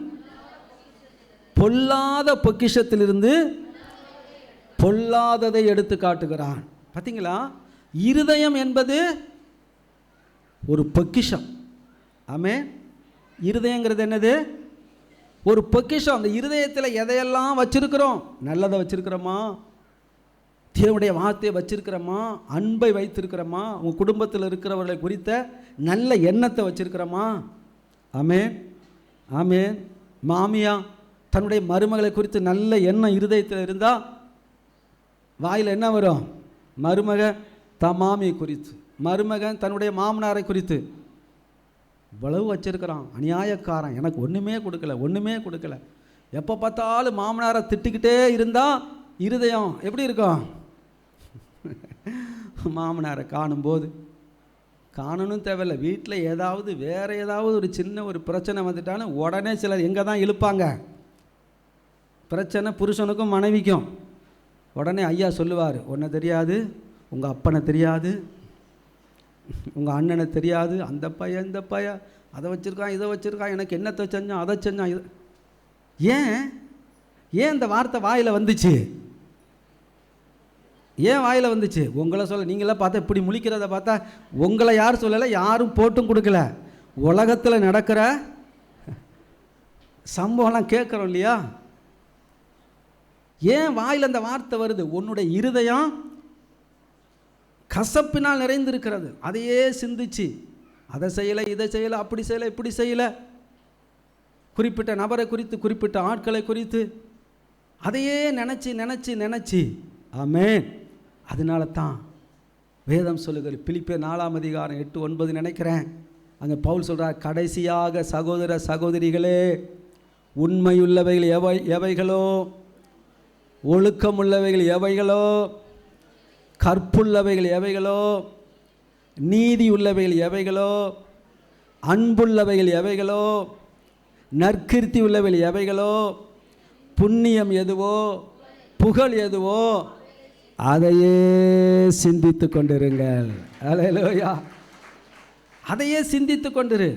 பொல்லாத பொக்கிஷத்திலிருந்து பொல்லாததை எடுத்து காட்டுகிறான். பார்த்தீங்களா? இருதயம் என்பது ஒரு பொக்கிஷம். ஆமென். இருதயங்கிறது என்னது? ஒரு பொக்கிஷம். அந்த இருதயத்தில் எதையெல்லாம் வச்சிருக்கிறோம்? நல்லதை வச்சிருக்கிறோமா? தேவனுடைய வார்த்தையை வச்சிருக்கிறோமா? அன்பை வைத்திருக்கிறோமா? உங்கள் குடும்பத்தில் இருக்கிறவர்களை குறித்த நல்ல எண்ணத்தை வச்சிருக்கிறோமா? ஆமென், ஆமென். மாமியா தன்னுடைய மருமகளை குறித்து நல்ல எண்ணம் இருதயத்தில் இருந்தால் வாயில் என்ன வரும்? மருமக மாமியை குறித்து, மருமகன் தன்னுடைய மாமனாரை குறித்து. இவ்வளவு வச்சிருக்கிறான், அநியாயக்காரன், எனக்கு ஒன்றுமே கொடுக்கல. எப்போ பார்த்தாலும் மாமனாரை திட்டிக்கிட்டே இருந்தால் இருதயம் எப்படி இருக்கும்? மாமனாரை காணும்போது, காணணும் தேவையில்லை, வீட்டில் ஏதாவது வேறு ஏதாவது ஒரு சின்ன ஒரு பிரச்சனை வந்துட்டாலும் உடனே சிலர் எங்கே தான் இழுப்பாங்க? பிரச்சனை புருஷனுக்கும் மனைவிக்கும். உடனே ஐயா சொல்லுவார், உன்னை தெரியாது, உங்கள் அப்பனை தெரியாது, உங்கள் அண்ணனை தெரியாது, அந்த பையன் இந்த பையன் அதை வச்சுருக்கான் இதை வச்சுருக்கான், எனக்கு என்னத்தை செஞ்சான் அதை செஞ்சான் இது. ஏன் இந்த வார்த்தை வாயில் வந்துச்சு? ஏன் வாயில் வந்துச்சு? உங்களை சொல்ல, நீங்களாம் பார்த்தா இப்படி முழிக்கிறத பார்த்தா உங்களை யார் சொல்லலை, யாரும் போட்டும் கொடுக்கல. உலகத்தில் நடக்கிற சம்பவம்லாம் கேட்குறோம் இல்லையா? ஏன் வாயில் அந்த வார்த்தை வருது? உன்னுடைய இருதயம் கசப்பினால் நிறைந்திருக்கிறது. அதையே சிந்திச்சு, அதை செய்யலை இதை செய்யலை அப்படி செய்யலை இப்படி செய்யலை, குறிப்பிட்ட நபரை குறித்து குறிப்பிட்ட ஆட்களை குறித்து அதையே நினச்சி ஆமென். அதனால தான் வேதம் சொல்லுகிற பிலிப்பியர் 4:8-9 நினைக்கிறேன், அங்கே பவுல் சொல்கிறார், கடைசியாக சகோதர சகோதரிகளே, உண்மையுள்ளவைகள் எவைகளோ, ஒழுக்கமுள்ளவைகள் எவைகளோ, கற்புள்ளவைகள் எவைகளோ, நீதி உள்ளவைகள் எவைகளோ, அன்புள்ளவைகள் எவைகளோ, நற்கீர்த்தி உள்ளவைகள் எவைகளோ, புண்ணியம் எதுவோ, புகழ் எதுவோ, அதையே சிந்தித்து கொண்டிருங்கள். அல்லேலூயா. அதையே சிந்தித்து கொண்டிரு.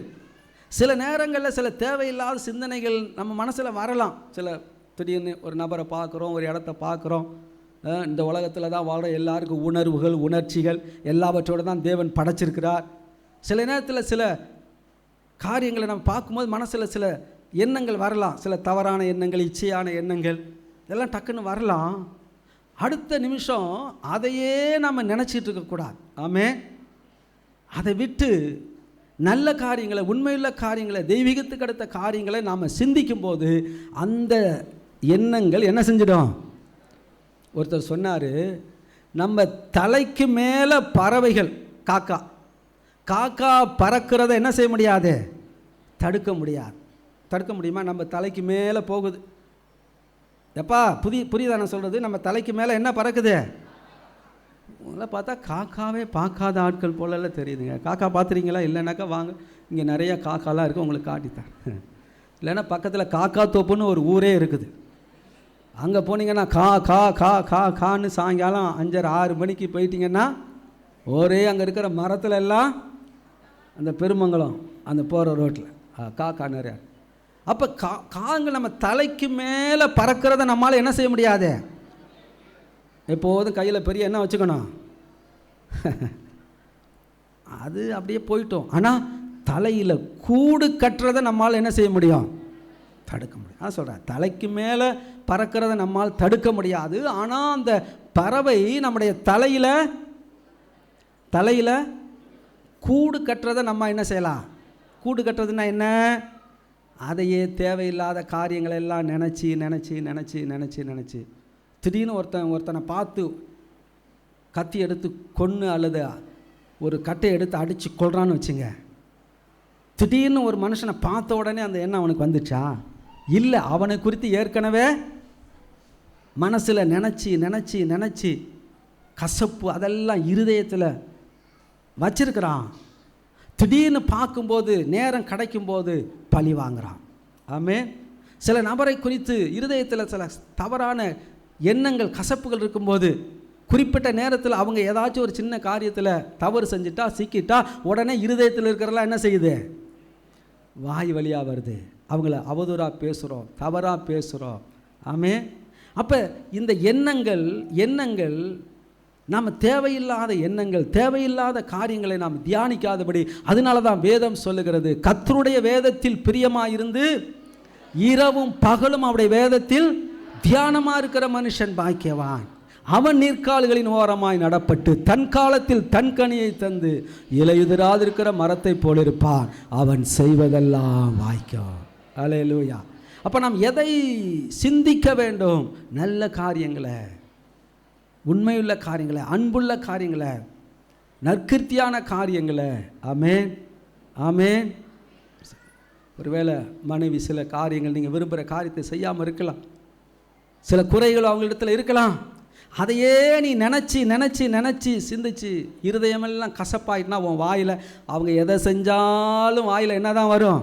சில நேரங்களில் சில தேவையில்லாத சிந்தனைகள் நம்ம மனசில் வரலாம். சில திடீர்னு ஒரு நபரை பார்க்குறோம், ஒரு இடத்த பார்க்குறோம். இந்த உலகத்தில் தான் வாழ்கிற எல்லாருக்கும் உணர்வுகள் உணர்ச்சிகள் எல்லாவற்றோடு தான் தேவன் படைச்சிருக்கிறார். சில நேரத்தில் சில காரியங்களை நம்ம பார்க்கும்போது மனசில் சில எண்ணங்கள் வரலாம், சில தவறான எண்ணங்கள், இச்சையான எண்ணங்கள், இதெல்லாம் டக்குன்னு வரலாம். அடுத்த நிமிஷம் அதையே நம்ம நினச்சிட்டு இருக்கக்கூடாது. ஆமென். அதை விட்டு நல்ல காரியங்களை, உண்மையுள்ள காரியங்களை, தெய்வீகத்துக்கு அடுத்த காரியங்களை நாம் சிந்திக்கும்போது அந்த எண்ணங்கள் என்ன செஞ்சிடும்? ஒருத்தர் சொன்னார், நம்ம தலைக்கு மேலே பறவைகள், காக்கா பறக்கிறத என்ன செய்ய முடியாது? தடுக்க முடியுமா? நம்ம தலைக்கு மேலே போகுது. எப்பா புரியுதா நான் சொல்கிறது? நம்ம தலைக்கு மேலே என்ன பறக்குது? உங்களை பார்த்தா காக்காவே பார்க்காத ஆட்கள் போலலாம் தெரியுதுங்க. காக்கா பார்த்துறீங்களா? இல்லைனாக்கா வாங்க, இங்கே நிறைய காக்காலாம் இருக்குது, உங்களுக்கு காட்டித்தேன். இல்லைன்னா பக்கத்தில் காக்கா தோப்புன்னு ஒரு ஊரே இருக்குது. அங்கே போனீங்கன்னா கான்னு சாயங்காலம் 5:30-6 மணிக்கு போயிட்டீங்கன்னா ஒரே அங்கே இருக்கிற மரத்துல எல்லாம் அந்த பெருமங்கலம் அந்த போகிற ரோட்டில் காக்கா நிறையா. அப்போ காங்க நம்ம தலைக்கு மேலே பறக்கிறத நம்மளால் என்ன செய்ய முடியாது? எப்போதும் கையில் பெரிய என்ன வச்சுக்கணும்? அது அப்படியே போயிட்டோம். ஆனால் தலையில் கூடு கட்டுறதை நம்மளால் என்ன செய்ய முடியும்? தடுக்க முடியும். நான் சொல்கிறேன், தலைக்கு மேலே பறக்கிறத நம்மால் தடுக்க முடியாது. ஆனால் அந்த பறவை நம்முடைய தலையில் கூடு கட்டுறதை நம்ம என்ன செய்யலாம்? கூடு கட்டுறதுன்னா என்ன? அதையே தேவையில்லாத காரியங்களை எல்லாம் நினச்சி திடீர்னு ஒருத்தனை பார்த்து கத்தி எடுத்து கொன்று அல்லது ஒரு கட்டை எடுத்து அடித்து கொள்றான்னு வச்சுங்க. திடீர்னு ஒரு மனுஷனை பார்த்த உடனே அந்த எண்ணம் அவனுக்கு வந்துச்சா? இல்லை, அவனை குறித்து ஏற்கனவே மனசில் நினச்சி நினச்சி நினச்சி கசப்பு அதெல்லாம் இருதயத்தில் வச்சிருக்கிறான். திடீர்னு பார்க்கும்போது நேரம் கிடைக்கும்போது பழி வாங்குறான். ஆமென். சில நபரை குறித்து இருதயத்தில் சில தவறான எண்ணங்கள் கசப்புகள் இருக்கும்போது குறிப்பிட்ட நேரத்தில் அவங்க ஏதாச்சும் ஒரு சின்ன காரியத்தில் தவறு செஞ்சுட்டா சிக்கிட்டா உடனே இருதயத்தில் இருக்கிறலாம் என்ன செய்யுது? வாய் வழியாக வருது. அவங்கள அவதூறாக பேசுகிறோம், தவறாக பேசுகிறோம். ஆமென். அப்போ இந்த எண்ணங்கள் நாம் தேவையில்லாத எண்ணங்கள், தேவையில்லாத காரியங்களை நாம் தியானிக்காதபடி, அதனால தான் வேதம் சொல்லுகிறது, கர்த்தருடைய வேதத்தில் பிரியமாயிருந்து இரவும் பகலும் அவருடைய வேதத்தில் தியானமாக இருக்கிற மனுஷன் பாக்கியவான். அவன் நீர்க்கால்களின் ஓரமாய் நடப்பட்டு தன் காலத்தில் தன் கனியை தந்து இலையுதிராதிருக்கிற மரத்தை போல் இருப்பான். அவன் செய்வதெல்லாம் வாய்க்கும். அல்லேலூயா. அப்போ நாம் எதை சிந்திக்க வேண்டும்? நல்ல காரியங்களை, உண்மையுள்ள காரியங்களை, அன்புள்ள காரியங்களை, நற்கிருத்தியான காரியங்களை. ஆமென், ஆமென். ஒருவேளை மனைவி சில காரியங்கள் நீங்கள் விரும்புகிற காரியத்தை செய்யாமல் இருக்கலாம், சில குறைகள் அவங்களிடத்தில் இருக்கலாம். அதையே நீ நினச்சி நினச்சி நினச்சி சிந்திச்சு இருதயமெல்லாம் கசப்பாயிட்டுனா உன் வாயில் அவங்க எதை செஞ்சாலும் வாயில் என்ன தான் வரும்?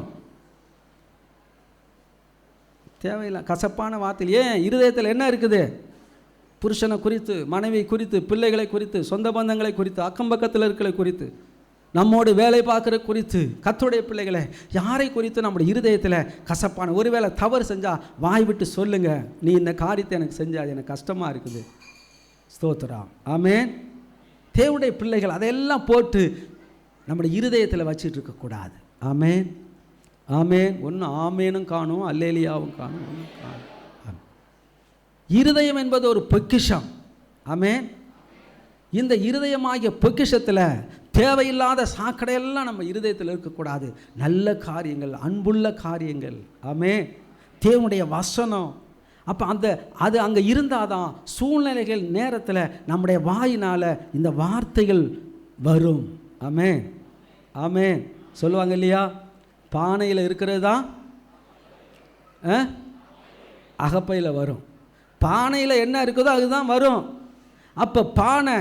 தேவையில்லை கசப்பான வார்த்தையில். ஏன்? இருதயத்தில் என்ன இருக்குது? புருஷனை குறித்து, மனைவி குறித்து, பிள்ளைகளை குறித்து, சொந்த பந்தங்களை குறித்து, அக்கம் பக்கத்தில் இருக்கிற குறித்து, நம்மோடு வேலை பார்க்குற குறித்து, கர்த்தருடைய பிள்ளைகளை யாரை குறித்து நம்முடைய இருதயத்தில் கசப்பான ஒருவேளை தவறு செஞ்சால் வாய் விட்டு சொல்லுங்கள், நீ இந்த காரியத்தை எனக்கு செஞ்சால் அது எனக்கு கஷ்டமாக இருக்குது. ஸ்தோத்திரம். ஆமென். தேவனுடைய பிள்ளைகள் அதையெல்லாம் போட்டு நம்முடைய இருதயத்தில் வச்சுட்டு இருக்கக்கூடாது. ஆமென், ஆமென். ஒன்று ஆமேனும் காணும், அல்லேலியாவும் காணும், ஒன்றும் காணும். இருதயம் என்பது ஒரு பொக்கிஷம். ஆமென். இந்த இருதயமாகிய பொக்கிஷத்தில் தேவையில்லாத சாக்கடையெல்லாம் நம்ம இருதயத்தில் இருக்கக்கூடாது. நல்ல காரியங்கள், அன்புள்ள காரியங்கள். ஆமென். தேவனுடைய வசனம். அப்போ அது அங்கே இருந்தால் தான் சூழ்நிலைகள் நேரத்தில் நம்முடைய வாயினால் இந்த வார்த்தைகள் வரும். ஆமென், ஆமென். சொல்லுவாங்க இல்லையா, பானையில் இருக்கிறது தான் அகப்பையில் வரும். பானையில் என்ன இருக்குதோ அதுதான் வரும். அப்போ பானை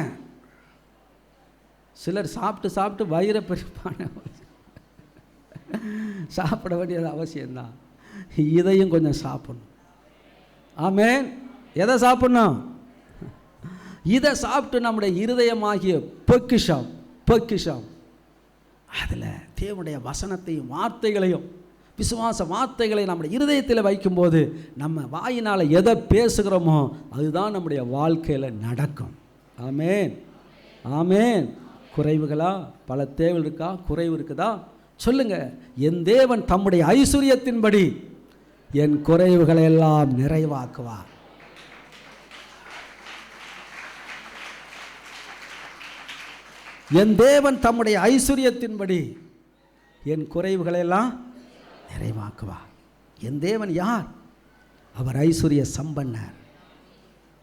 சிலர் சாப்பிட்டு சாப்பிட்டு வயிறை பெரிய பானை சாப்பிட வேண்டியது அவசியம்தான். இதையும் கொஞ்சம் சாப்பிடணும். ஆமென். எதை சாப்பிடணும்? இதை சாப்பிட்டு நம்முடைய இருதயமாகிய பொக்கிஷம் அதில் தேவனுடைய வசனத்தையும் வார்த்தைகளையும் விசுவாச வார்த்தைகளை நம்முடைய இருதயத்தில் வைக்கும்போது நம்ம வாயினால் எதை பேசுகிறோமோ அதுதான் நம்முடைய வாழ்க்கையில் நடக்கும். ஆமென், ஆமென். குறைவுகளா? பல தேவைகள் இருக்கா? குறைவு இருக்குதா? சொல்லுங்க. என் தேவன் தம்முடைய ஐஸ்வரியத்தின்படி என் குறைவுகளை எல்லாம் நிறைவாக்குவார். என் தேவன் தம்முடைய ஐஸ்வரியத்தின்படி என் குறைவுகளை எல்லாம் நிறைவாக்குவார். என் தேவன் யார்? அவர் ஐஸ்வரிய சம்பன்னர்.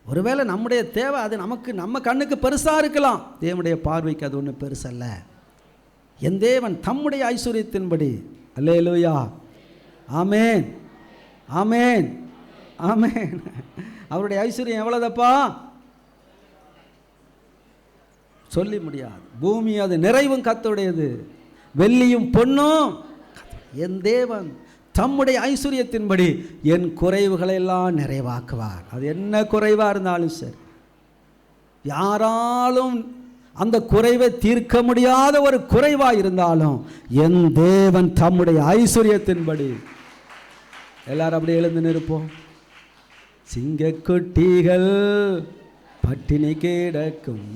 ஒருவேளை நம்முடைய தேவை அது நம்ம கண்ணுக்கு பெருசாக இருக்கலாம், தேவனுடைய பார்வைக்கு அது ஒன்றும் பெருசல்ல. என் தேவன் தம்முடைய ஐஸ்வரியத்தின்படி. அல்லேலூயா. ஆமென், ஆமென், ஆமென். அவருடைய ஐஸ்வர்யம் எவ்வளோதப்பா? சொல்லி முடியாது. பூமி அது நிறைவும் கர்த்தருடையது, வெள்ளியும் பொன்னும். என் தேவன் தம்முடைய ஐஸ்வர்யத்தின்படி என் குறைவுகளை எல்லாம் நிறைவாக்குவார். அது என்ன குறைவாக இருந்தாலும் சரி, யாராலும் அந்த குறைவை தீர்க்க முடியாத ஒரு குறைவாக இருந்தாலும் என் தேவன் தம்முடைய ஐஸ்வர்யத்தின்படி. எல்லாரும் அப்படி எழுந்து நிற்போம். சிங்கக்குட்டிகள் பட்டினி கிடக்கும்,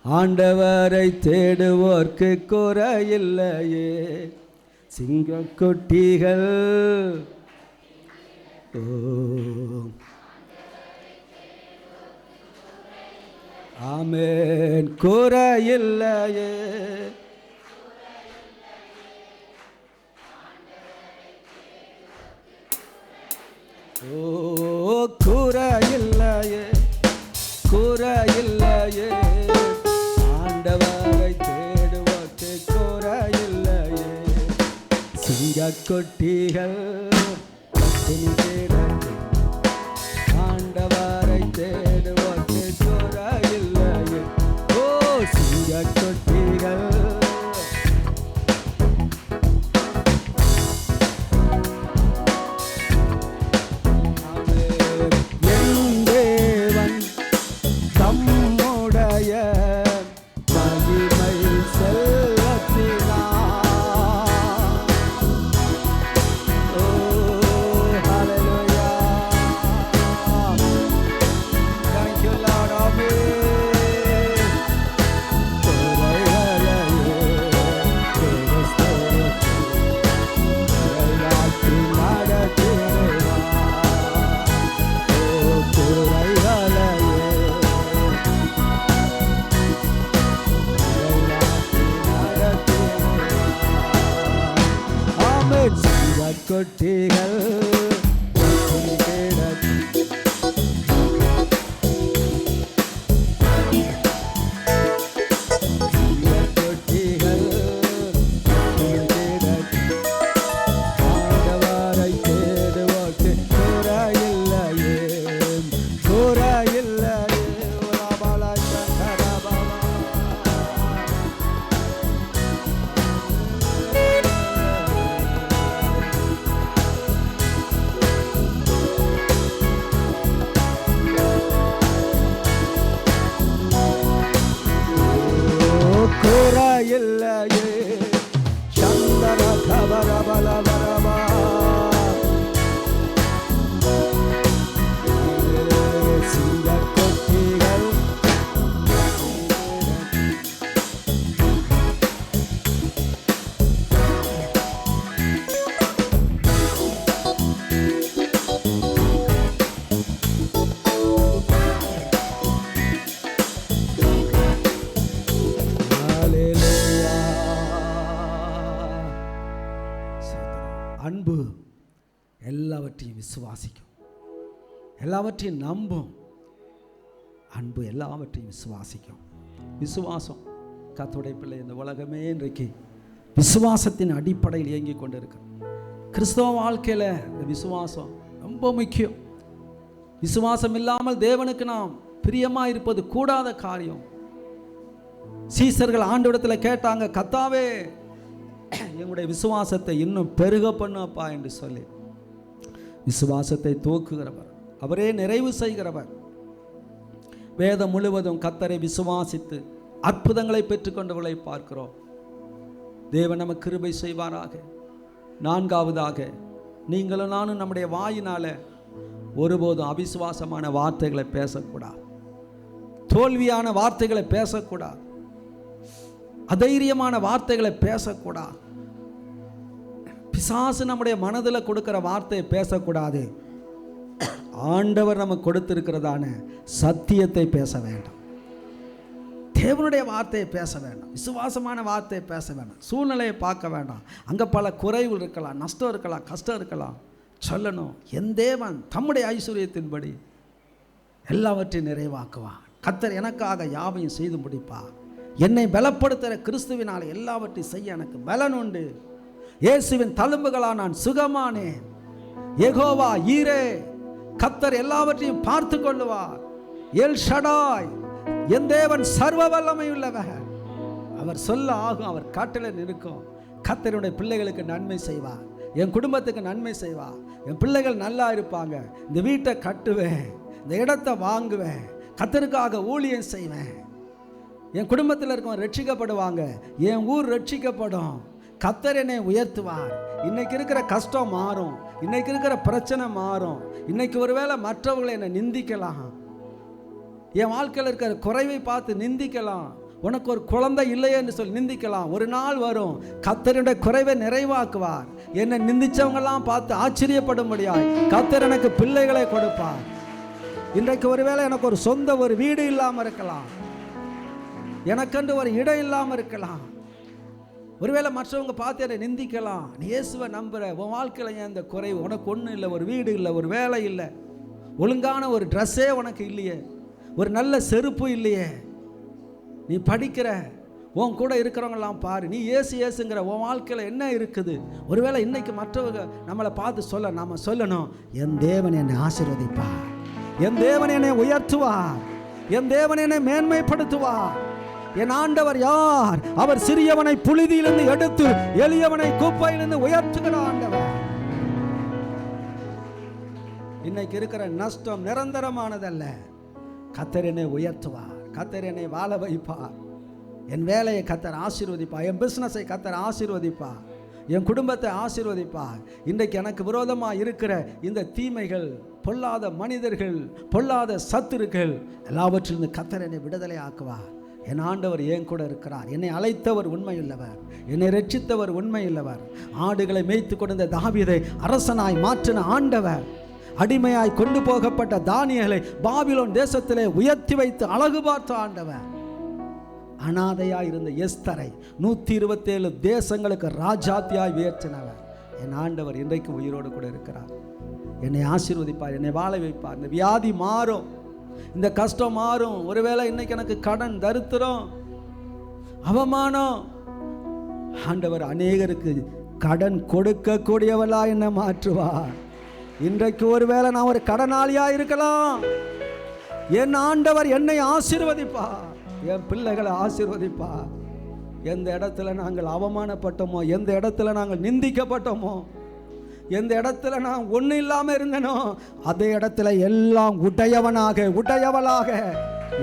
ஆண்டவரை தேடுவோர்க்கு குறையில்லையே. சிங்கக்குட்டிகள் ஆமென், குறையில்லையே. ஓ குறையில்லையே, குறையில்லையே. ஆண்டவரை தேடுவோர்க்கு குறையில்லையே. சிங்கக்குட்டிகள் பட்டினி கிடக்கும், ஆண்டவர் கொட்டிகள் அன்பு எல்லாவற்றையும் விசுவாசிக்கும், எல்லாவற்றையும் நம்பும். அன்பு எல்லாவற்றையும் விசுவாசிக்கும். விசுவாசம் கர்த்தருடைய பிள்ளை, இந்த உலகமே இன்றைக்கு விசுவாசத்தின் அடிப்படையில் இயங்கி கொண்டிருக்கு. கிறிஸ்தவ வாழ்க்கையில் இந்த விசுவாசம் ரொம்ப முக்கியம். விசுவாசம் இல்லாமல் தேவனுக்கு நாம் பிரியமாக இருப்பது கூடாத காரியம். சீசர்கள் ஆண்டவரிடத்தில் கேட்டாங்க, கர்த்தாவே எங்களுடைய விசுவாசத்தை இன்னும் பெருக பண்ணப்பா என்று சொல்லி. விசுவாசத்தை துவக்குகிறவர், அவரே நிறைவு செய்கிறவர். வேதம் முழுவதும் கர்த்தரை விசுவாசித்து அற்புதங்களை பெற்றுக்கொண்டவர்களை பார்க்கிறோம். தேவன் நமக்கு கிருபை செய்வாராக. நான்காவதாக, நீங்களும் நானும் நம்முடைய வாயினால ஒருபோதும் அவிசுவாசமான வார்த்தைகளை பேசக்கூடாது, தோல்வியான வார்த்தைகளை பேசக்கூடாது, அதைரியமான வார்த்தைகளை பேசக்கூடாது. பிசாசு நம்முடைய மனதில் கொடுக்கிற வார்த்தையை பேசக்கூடாது. ஆண்டவர் நமக்கு கொடுத்திருக்கிறதான சத்தியத்தை பேச வேண்டும். தேவனுடைய வார்த்தையை பேச வேண்டாம், விசுவாசமான வார்த்தையை பேச வேண்டாம். சூழ்நிலையை பார்க்க வேண்டாம். அங்கே பல குறைவுகள் இருக்கலாம், நஷ்டம் இருக்கலாம், கஷ்டம் இருக்கலாம். சொல்லணும், என் தேவன் தம்முடைய ஐஸ்வர்யத்தின்படி எல்லாவற்றையும் நிறைவாக்குவார். கர்த்தர் எனக்காக யாவையும் செய்து முடிப்பார். என்னை பலப்படுத்துகிற கிறிஸ்துவினால் எல்லாவற்றையும் செய்ய எனக்கு பலன் உண்டு. இயேசுவின் தழும்புகளால் நான் சுகமானேன். யெகோவா ஈரே, கர்த்தர் எல்லாவற்றையும் பார்த்து கொள்ளுவார். எல் ஷடாய், என் தேவன் சர்வ வல்லமை உள்ளவர். அவர் சொல்ல ஆகும், அவர் காட்டில நிற்கும். கர்த்தருடைய பிள்ளைகளுக்கு நன்மை செய்வார், என் குடும்பத்துக்கு நன்மை செய்வார். என் பிள்ளைகள் நல்லா இருப்பாங்க, இந்த வீட்டை கட்டுவேன், இந்த இடத்தை வாங்குவேன், கர்த்தருக்காக ஊழியம் செய்வேன். என் குடும்பத்தில் இருக்கவங்க ரட்சிக்கப்படுவாங்க, என் ஊர் ரட்சிக்கப்படும். கர்த்தர் என்னை உயர்த்துவார். இன்னைக்கு இருக்கிற கஷ்டம் மாறும், இன்னைக்கு இருக்கிற பிரச்சனை மாறும். இன்னைக்கு ஒருவேளை மற்றவர்களை என்னை நிந்திக்கலாம், என் வாழ்க்கையில் இருக்கிற குறைவை பார்த்து நிந்திக்கலாம், உனக்கு ஒரு குழந்தை இல்லையே என்று சொல்லி நிந்திக்கலாம். ஒரு நாள் வரும், கர்த்தருடைய குறைவை நிறைவாக்குவார். என்னை நிந்திச்சவங்கெல்லாம் பார்த்து ஆச்சரியப்படும்படியாய் கர்த்தர் எனக்கு பிள்ளைகளை கொடுப்பார். இன்றைக்கு ஒருவேளை எனக்கு ஒரு சொந்த ஒரு வீடு இல்லாமல் இருக்கலாம், எனக்கென்று ஒரு இடம் இல்லாமல் இருக்கலாம். ஒருவேளை மற்றவங்க பார்த்து என்னை நிந்திக்கலாம். நீ இயேசுவை நம்புற, உன் வாழ்க்கையில் ஏன் இந்த குறைவு? உனக்கு ஒன்றும் இல்லை, ஒரு வீடு இல்லை, ஒரு வேலை இல்லை, ஒழுங்கான ஒரு ட்ரெஸ்ஸே உனக்கு இல்லையே, ஒரு நல்ல செருப்பு இல்லையே, நீ படிக்கிற, உன் கூட இருக்கிறவங்களாம் பாரு, நீ ஏசுங்கிற, உன் வாழ்க்கையில் என்ன இருக்குது? ஒருவேளை இன்னைக்கு மற்றவங்க நம்மளை பார்த்து சொல்ல, நாம் சொல்லணும், என் தேவன் என்னை ஆசீர்வதிப்பார், என் தேவன் என்னை உயர்த்துவார், என் தேவன் என்னை மேன்மைப்படுத்துவார். என் ஆண்டவர் யார்? அவர் சிறியவனை புழுதியிலிருந்து எடுத்து எளியவனை குப்பையிலிருந்து உயர்த்துகிற ஆண்டவர். இன்னைக்கு இருக்கிற நஷ்டம் நிரந்தரமானதல்ல. கர்த்தர் என்னை உயர்த்துவார், கர்த்தர் என்னை வாழ வைப்பார். என் வேலையை கர்த்தர் ஆசீர்வதிப்பார், என் பிஸ்னஸை கர்த்தர் ஆசீர்வதிப்பார், என் குடும்பத்தை ஆசீர்வதிப்பார். இன்றைக்கு எனக்கு விரோதமாக இருக்கிற இந்த தீமைகள், பொல்லாத மனிதர்கள், பொல்லாத சத்துருக்கள் எல்லாவற்றிலிருந்து கர்த்தர் என்னை விடுதலை ஆக்குவார். என் ஆண்டவர் ஏன் கூட இருக்கிறார். என்னை அழைத்தவர் உண்மையுள்ளவர், என்னை ரட்சித்தவர் உண்மையுள்ளவர். ஆடுகளை மேய்த்து கொண்ட தாவீதை அரசனாய் மாற்றின ஆண்டவர், அடிமையாய் கொண்டு போகப்பட்ட தானியேலை பாபிலோன் தேசத்திலே உயர்த்தி வைத்து அழகு பார்த்த ஆண்டவர், அனாதையாய் இருந்த எஸ்தரை 127 தேசங்களுக்கு ராஜாத்தியாய் உயர்த்தினவர். என் ஆண்டவர் இன்றைக்கு உயிரோடு கூட இருக்கிறார். என்னை ஆசீர்வதிப்பார், என்னை வாழ வைப்பார். இந்த வியாதி மாறும், இந்த கஷ்டம் மாறும். ஒருவேளை இன்னைக்கு எனக்கு கடன், தரித்திரம், அவமானம், ஆண்டவர் அநேகருக்கு கடன் கொடுக்கக்கூடியவளா என்ன மாற்றுவார். இன்றைக்கு ஒருவேளை நான் ஒரு கடனாளியா இருக்கலாம், என் ஆண்டவர் என்னை ஆசீர்வதிப்பார், என் பிள்ளைகளை ஆசீர்வதிப்பார். எந்த இடத்துல நாங்கள் அவமானப்பட்டோமோ, எந்த இடத்துல நாங்கள் நிந்திக்கப்பட்டோமோ, எந்த இடத்துல நான் ஒன்றும் இல்லாமல் இருந்தனோ, அதே இடத்துல எல்லாம் உடையவளாக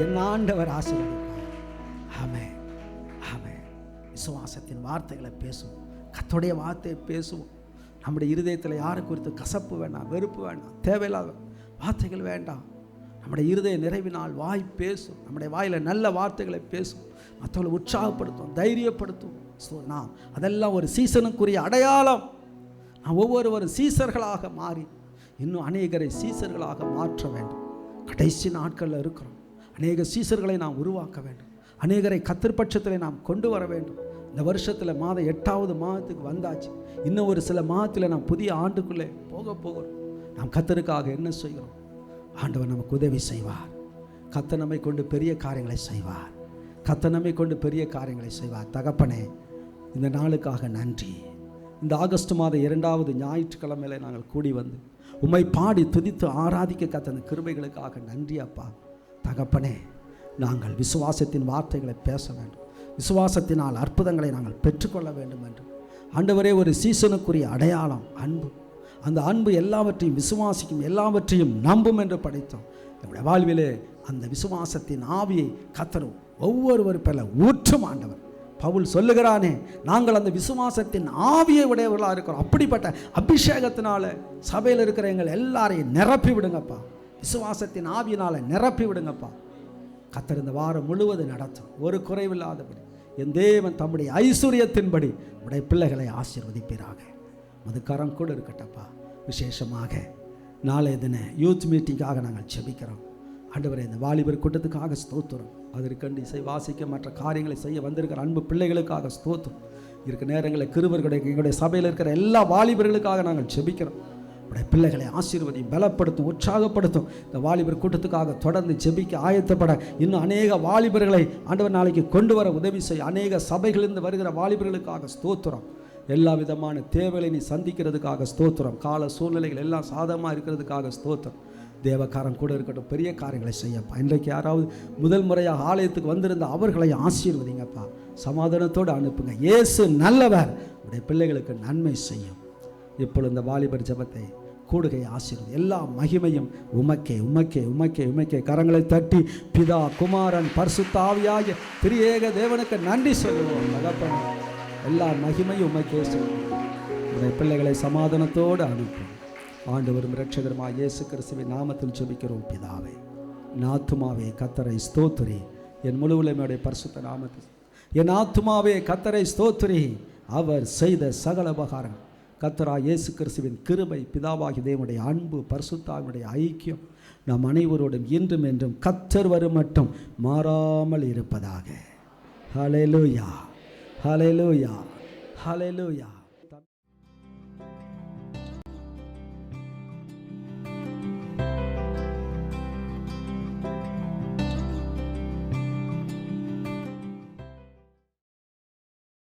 என் ஆண்டவர் ஆசீர்வதிப்பார். ஆமென், ஆமென். விசுவாசத்தின் வார்த்தைகளை பேசுவோம், கர்த்தருடைய வார்த்தையை பேசுவோம். நம்முடைய இருதயத்தில் யாரை குறித்து கசப்பு வேண்டாம், வெறுப்பு வேண்டாம், தேவையில்லாத வார்த்தைகள் வேண்டாம். நம்முடைய இருதய நிறைவினால் வாய் பேசும், நம்முடைய வாயில் நல்ல வார்த்தைகளை பேசும், மற்றவர்களை உற்சாகப்படுத்தும், தைரியப்படுத்தும். நாம் அதெல்லாம் ஒரு சீசனுக்குரிய அடையாளம். நாம் ஒவ்வொருவரும் சீசர்களாக மாறி இன்னும் அநேகரை சீசர்களாக மாற்ற வேண்டும். கடைசி நாட்களில் இருக்கிறோம். அநேக சீசர்களை நாம் உருவாக்க வேண்டும். அநேகரை கத்திற்பட்சத்தில் நாம் கொண்டு வர வேண்டும். இந்த வருஷத்தில் 8வது மாதத்துக்கு வந்தாச்சு. இன்னும் ஒரு சில மாதத்தில் நாம் புதிய ஆண்டுக்குள்ளே போகிறோம். நாம் கர்த்தருக்காக என்ன செய்கிறோம்? ஆண்டவர் நமக்கு உதவி செய்வார். கர்த்தர் நம்மை கொண்டு பெரிய காரியங்களை செய்வார். கர்த்தர் நம்மை கொண்டு பெரிய காரியங்களை செய்வார். தகப்பனே, இந்த நாளுக்காக நன்றி. இந்த ஆகஸ்ட் மாதம் 2வது ஞாயிற்றுக்கிழமையில நாங்கள் கூடி வந்து உம்மை பாடி துதித்து ஆராதிக்க கர்த்தர் அந்த கிருபைகளுக்காக நன்றி அப்பா. தகப்பனே, நாங்கள் விசுவாசத்தின் வார்த்தைகளை பேச வேண்டும், விசுவாசத்தினால் அற்புதங்களை நாங்கள் பெற்றுக்கொள்ள வேண்டும் என்று ஆண்டவரே, ஒரு சீசனுக்குரிய அடையாளம் அன்பு. அந்த அன்பு எல்லாவற்றையும் விசுவாசிக்கும், எல்லாவற்றையும் நம்பும் என்று படித்தோம். நம்முடைய வாழ்விலே அந்த விசுவாசத்தின் ஆவியை கர்த்தர் ஒவ்வொருவர் பேர ஊற்றும். ஆண்டவர் பவுல் சொல்லுகிறானே, நாங்கள் அந்த விசுவாசத்தின் ஆவியை உடையவர்களாக இருக்கிறோம். அப்படிப்பட்ட அபிஷேகத்தினால சபையில் இருக்கிற எங்கள் எல்லாரையும் நிரப்பி விடுங்கப்பா. விசுவாசத்தின் ஆவியினால் நிரப்பி விடுங்கப்பா. கர்த்தர் இந்த வாரம் முழுவதும் நடத்தும், ஒரு குறைவில்லாதபடி. என் தேவன் தம்முடைய ஐஸ்வர்யத்தின்படி உடைய பிள்ளைகளை ஆசீர்வதிப்பீராக. மதுக்கரம் கூட இருக்கட்டப்பா. விசேஷமாக நாளைய தின யூத் மீட்டிங்காக நாங்கள் ஜெபிக்கிறோம். ஆண்டவரே, இந்த வாலிபர் கூட்டத்துக்காக ஸ்தோத்திரம். அதற்கண்டு இசை வாசிக்க மற்ற காரியங்களை செய்ய வந்திருக்கிற அன்பு பிள்ளைகளுக்காக ஸ்தோத்திரம். இருக்கிற நேரங்களில் கிருபர்களுடைய எங்களுடைய சபையில் இருக்கிற எல்லா வாலிபர்களுக்காக நாங்கள் ஜெபிக்கிறோம். உடைய பிள்ளைகளை ஆசீர்வதியும், பலப்படுத்தும், உற்சாகப்படுத்தும். இந்த வாலிபர் கூட்டத்துக்காக தொடர்ந்து ஜெபிக்க ஆயத்தப்பட இன்னும் அநேக வாலிபர்களை ஆண்டவர் நாளைக்கு கொண்டு வர உதவி செய்ய. அநேக சபைகளிலிருந்து வருகிற வாலிபர்களுக்காக ஸ்தோத்திரம். எல்லா விதமான தேவைகளை நீ சந்திக்கிறதுக்காக ஸ்தோத்திரம். கால சூழ்நிலைகள் எல்லாம் சாதகமாக இருக்கிறதுக்காக ஸ்தோத்திரம். தேவக்காரன் கூட இருக்கட்டும், பெரிய காரியங்களை செய்யப்பா. இன்றைக்கு யாராவது முதல் முறையாக ஆலயத்துக்கு வந்திருந்த அவர்களை ஆசீர்வதிங்கப்பா. சமாதானத்தோடு அனுப்புங்க. இயேசு நல்லவர், உடைய பிள்ளைகளுக்கு நன்மை செய்யும். இப்பொழுது இந்த வாலிபர் ஜெபத்தை கூடுகை ஆசீர்வதி. எல்லா மகிமையும் உமக்கே உமக்கே உமக்கே உமக்கே. கரங்களை தட்டி பிதா, குமாரன், பரிசுத்த ஆவியாகிய திரியேக தேவனுக்கு நன்றி சொல்லுவோம். தகப்பனே, எல்லா மகிமையும் உமக்கே சொல்லுவோம். உடைய பிள்ளைகளை சமாதானத்தோடு அனுப்பும். ஆண்டவரும் இரட்சகருமாய் இயேசு கிறிஸ்துவின் நாமத்தில் ஜெபிக்கிறோம் பிதாவே. என் ஆத்துமாவே கர்த்தரை ஸ்தோத்திரி, என் முழு உள்ளமையுடைய பரிசுத்த நாமத்தில். என் ஆத்துமாவே கர்த்தரை ஸ்தோத்திரி, அவர் செய்த சகல உபகாரம். கர்த்தராகிய இயேசு கிறிஸ்துவின் கிருபை, பிதாவாகிய தேவனுடைய அன்பு, பரிசுத்தாவினுடைய ஐக்கியம் நம் அனைவரோடும் இன்றும் என்றும் கர்த்தர் வரும் மட்டும் மாறாமல் இருப்பதாக. ஹல்லேலூயா, ஹல்லேலூயா, ஹல்லேலூயா.